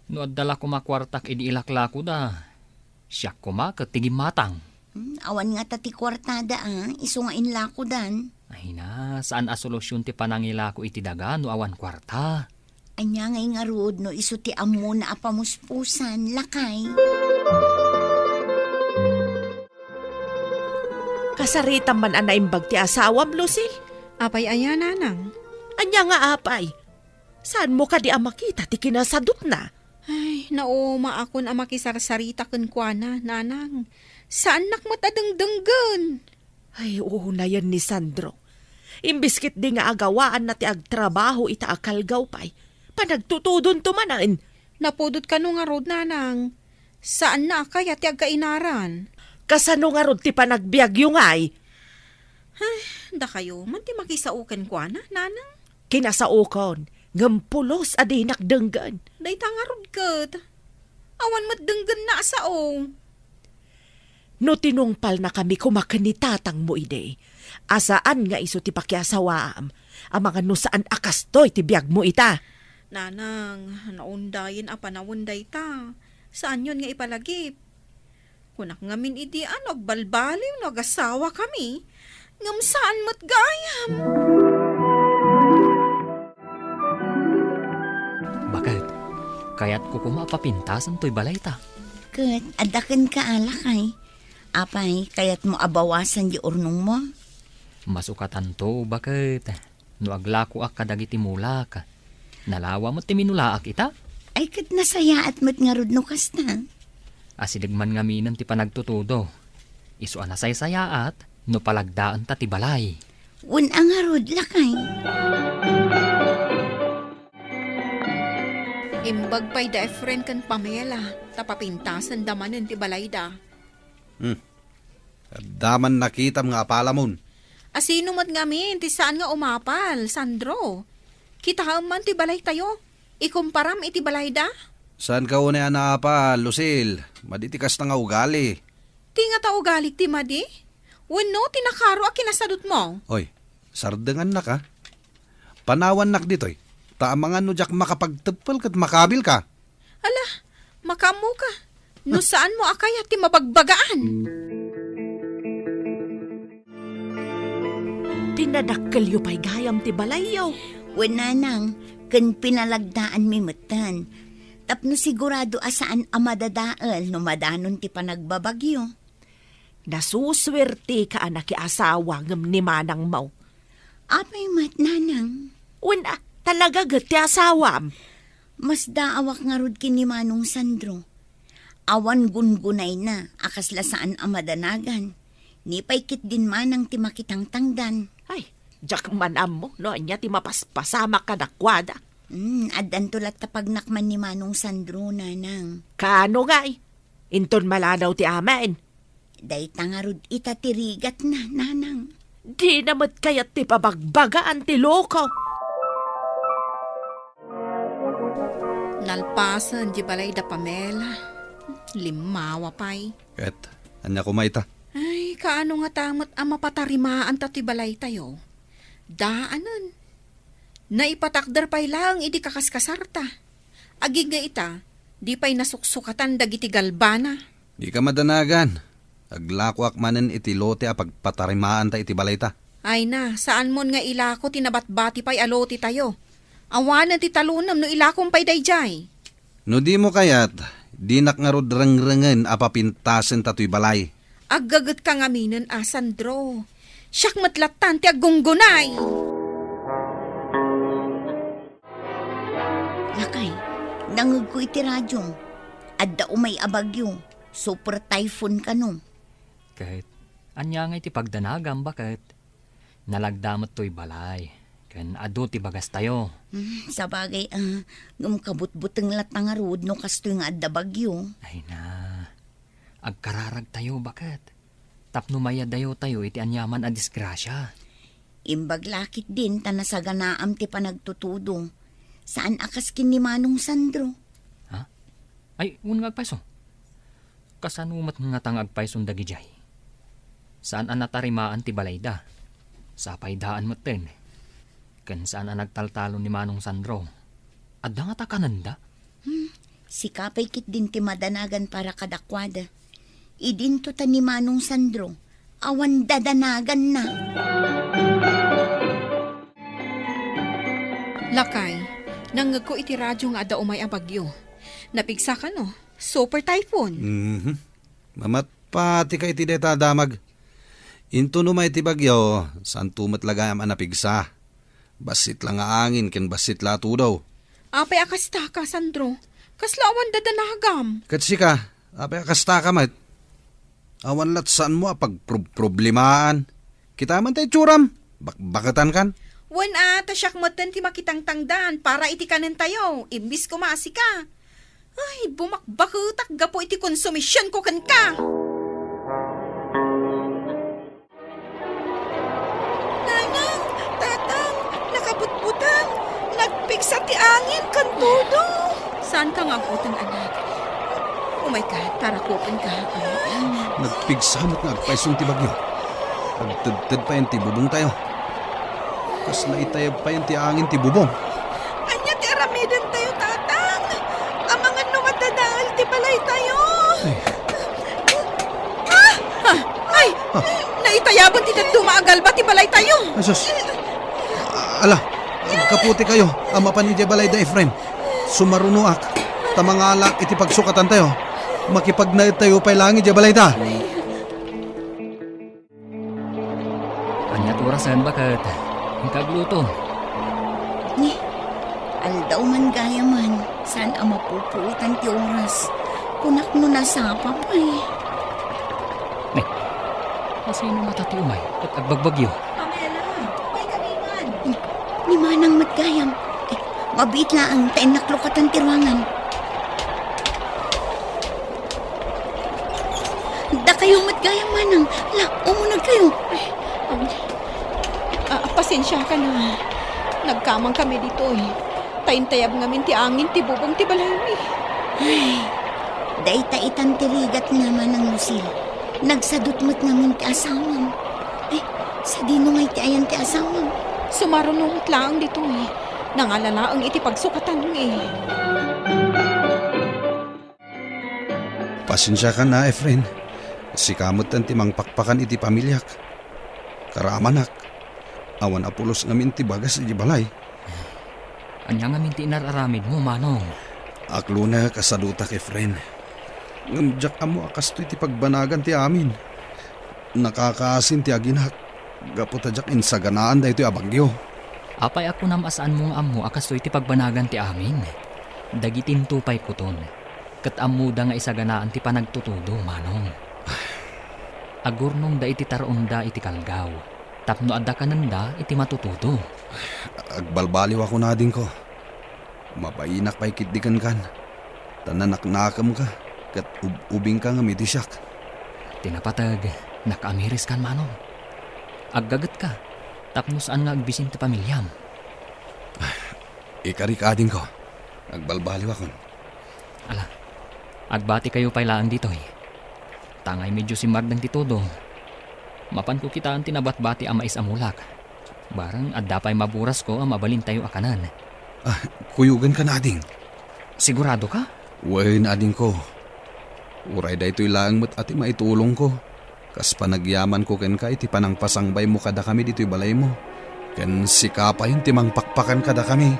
No adala ko makwartak idi ilaklako da. Siyak ko tigim matang. Awan nga tati kwartada iso nga inlako dan. Ay na, saan a solusyon ti panangilako iti daga no awan kwarta? Anya ngay nga rod no iso ti amo na apamuspusan, lakay. Kasaritan man anaimbag ti asawam, Lucy. Apay aya, nanang. Anya nga apay. Saan mo ka di makita ti kinasadot na? Ay, nauma akon ang makisarsarita ken kuana, nanang. Saan nakmatadengdenggen? Ay, oo na yan ni Sandro. Imbiskit di nga agawaan na ti agtrabaho ita akalgaw pay. Panagtutudon tumanan. Napudot ka no nga rod, nanang. Saan na kaya ti agkainaran? Kasano nga rod ti panagbiag yung ay? Ay, da kayo, man ti makisauken kuana, nanang. Kinasaukon, ngampulos adinak denggan. Day tangarod kat. Awan matdenggan na sao. No tinungpal na kami kumakanitatang mo ide. Asaan nga iso ti pakyasawaam. Ang mga no saan akastoy ti biag mo ita. Nanang, naundayin a panawunday ta. Saan yun nga ipalagip? Kunak ngamin idi agbalbaliw no agasawa kami. Ngam saan mat gayam? Bakit? Kaya't ko kumapapintasan to'y balay ta. Kat, adakan ka alakay. Apay, kaya't mo abawasan di urnong mo? Masukatan to, bakit? No aglako ak kadagiti mula ka. Nalawa mo ti minulaak ita? Ay, kat nasaya at mat nga rod no kasta. Asidigman nga minan ti panagtutudo. Isu anasay-sayaat, no palagdaan ta ti balay. Un ang nga rod, lakay. Imbag pa'y da friend kan Pamela. Tapapintasan damanin ti balay da. Daman nakita mga apalamon. Asino mat ngamin, ti saan nga umapal, Sandro? Kita man ti balay tayo. Ikumparam iti balay da? Saan ka una na pa, Lucille? Maditikas na nga ugali. Ti nga ta ugalik ti madi? Wano, tinakaro a kinasadot mo? Oy, sardengan na ka. Panawan nak ditoy. Taamangan no jak makapagtepel kat makabil ka. Ala, makamu ka. No saan mo akaya ti mabagbagaan? Tinadakkel yu pa'y gayam ti balayaw. Wananang, kan pinalagdaan mi matan. Tapno sigurado asaan amadadaal no madanon ti panagbabagyo. Nasuswerte ka anak asawa ngam ni manang mau. Apay mat, nanang. Wala, talaga gat ti asawam. Mas daawak nga rod kini Manong Sandro. Awan gungunay na, akasla saan amadanagan. Ni paikit din manang ti makitang tangdan. Ay, Jak manam mo, no, anya ti mapaspasama ka nakwada. Adan tulat tapagnakman ni Manong Sandro, nanang. Kano nga inton malanaw ti amen. Day tangarod itatirigat na, nanang. Di namat kayat ti pabagbagaan ti loko. Nalpasan di balay da Pamela. Limawa pa'y. Ket, anya kumaita. Ay, kaano nga tamot ang mapatarimaan ta ti balay tayo. Daanan. Naipatakder pa'y lang idi kakaskasarta. Agig nga ita, di pa'y nasuksukatan dagiti galbana. Di ka madanagan. Aglakwak manen iti lote a pagpatarimaan ta iti balay ta. Ay na, saan mon nga ilako tinabatbati pa'y aloti tayo. Awanan ti talunam no ilakong pa'y dayjay. No di mo kayat, di nakngarod rangrangan a papintasen ta tuy balay. Aggagat kang aminan, Sandro. Siyak matlatan ti agunggunay. Lakay, nangag ko iti radyo. Adda umay abagyo. Super typhoon ka no. Kahit anya nga iti pagdanagam bakit nalagdamot to'y balay. Kan adu ti bagas tayo. Sa bagay, ngumkabut-buteng latangarod no kastoy nga adda bagyo. Ay na, agkararag tayo bakit? Tapno mayadayo tayo iti anyaman a disgrasya. Imbaglakit din tanasaganaam ti panagtutudo. Saan akas kin ni Manong Sandro? Ay, un nga agpaiso. Kasanumat nga tang agpaiso dagi jay. Saan ang natarimaan ti balayda? Sapay daan mo ten. Kan saan ang nagtaltalo ni Manong Sandro? Adda nga takananda? Si kapay kit din ti madanagan para kadakwada. Idinto ta ni Manong Sandro. Awan dadanagan na. Lakay, nangag ko iti radyo nga ada umay abagyo. Napigsa ka no? Super typhoon. Mamat pati ka iti deta damag. Into no may ti bagyo, saan tumatlagayam anapigsa. Basit lang nga angin, ken basit lato daw. Apay akasta ka, Sandro. Kaslawan dadanagam. Katsi ka, apay akasta ka mat. Awan lat saan mo pagproblemaan. Kita man tayo tsuram, bakatan kan. Wan tasyak matan ti makitang tangdan para iti kanen tayo. Imbis kumasi ka. Ay, bumakbakutak gapo iti konsumisyon ko kan ka. Nanang, tatang, nakabutbutang, nagpigsa ti angin kan todo. Saan ka nga butang anak? Oh my God, tarakupan ka. Nagpigsamot nga agpaisong ti bagyo. Pagtadtad pa yung ti bubong tayo. Kas naitayab pa yung ti angin ti bubong. Anya ti aramidan tayo, tatang. Ang mga numatadahal ti balay tayo. Ay, naitayaban ti dumaagal ba ti balay tayo? Asos, ala, kaputi kayo, ama pa ni Balay da Efrem. Sumarunuak, tamangalak iti pagsukatan tayo. Makipagnaid tayo pa'y langit di balay da. Anyat orasan bakit? Ang kagluto. Ni, aldaw man gaya man. Saan ang mapupuutan ti oras? Kunak no nasapa pa eh. Masino matati umay at agbagbagyo. Ni Manang Matgayam. Mabit la ang tain naklukatan ti ruangan. Da kayo Matgayam, Manang. La, umunag kayo. Pasensya ka na. Nagkamang kami dito eh. Taintayab ngamin ti angin ti bubong ti balay mi. Ay, daita itan tirigat naman ng Lucil. Nagsadutmat namin ti asawam. Ay, sa dino ngay ti ayan ti asawam. Sumarunungot lang dito eh. Nangalala ang iti pagsukatan mo eh. Pasensya ka na, Efren. Sikamot tan timang pakpakan iti pamilyak. Karamanak. Awan apulos ngamin ti bagas iti balay. Anya nga minti inararamid mo, Manong. Aklo na kasadutak, Efren. Ngamjak amo akas to iti pagbanagan ti amin. Nakakaasin ti aginak. Gapotadyak insaganaan da ito abagyo. Apay ako namasaan mong amo akas to iti pagbanagan ti amin. Dagitin tupay kuton. Kat amuda nga isaganaan ti panagtutudo, Manong. Agurnong da iti taronda iti kalgaw. Tapno adda kananda iti matututo. Agbalbaliw ako na din ko. Mapainak pa'y kitdikan kan. Tananaknakam ka. Kat ubing ka nga mitisyak. Tinapatag, nakamiris kan manong. Aggagat ka, tapno saan nga agbisin ti pamilyam. Ikarik ading ko. Agbalbaliw ako. Ala, agbati kayo pailaan dito eh. Tangay medyo si Mardang titudong. Mapan ko kita ang tinabat-bati ang mais amulak. Barang adda pa'y maburas ko ang mabalin tayo akanan. Kuyugan ka na ading. Sigurado ka? Uwain ading ko. Uray da ito'y laang mo't ati maitulong ko. Kas panagyaman ko ken ka iti panang pasangbay mo kada kami dito'y balay mo. Ken sikapay timang pakpakan kada kami.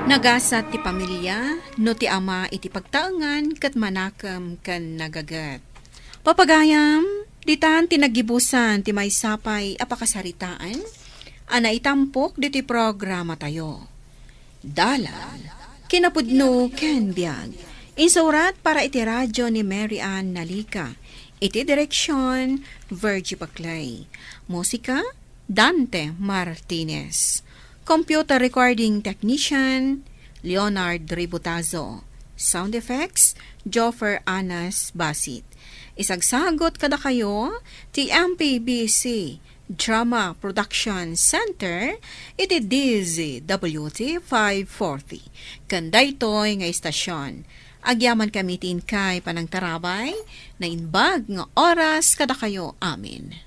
Nagasat ti pamilya, no ti ama iti pagtaangan kat manakam kan nagagat. Papagayam, ditan tinagibusan ti may sapay apakasaritaan, ana itampok diti programa tayo. Dalan, kinapudno ken biag, insurat para iti radyo ni Mary Ann Nalika, iti direksyon Virgie Paclay, musika Dante Martinez. Computer Recording Technician, Leonard Ributazo. Sound Effects, Joffer Anas Basit. Isagsagot kada kayo, ti MPBC Drama Production Center, iti DZWT 540. Kandaytoy nga istasyon. Agyaman kamitin kay panang tarabay, na inbag nga oras kada kayo amin.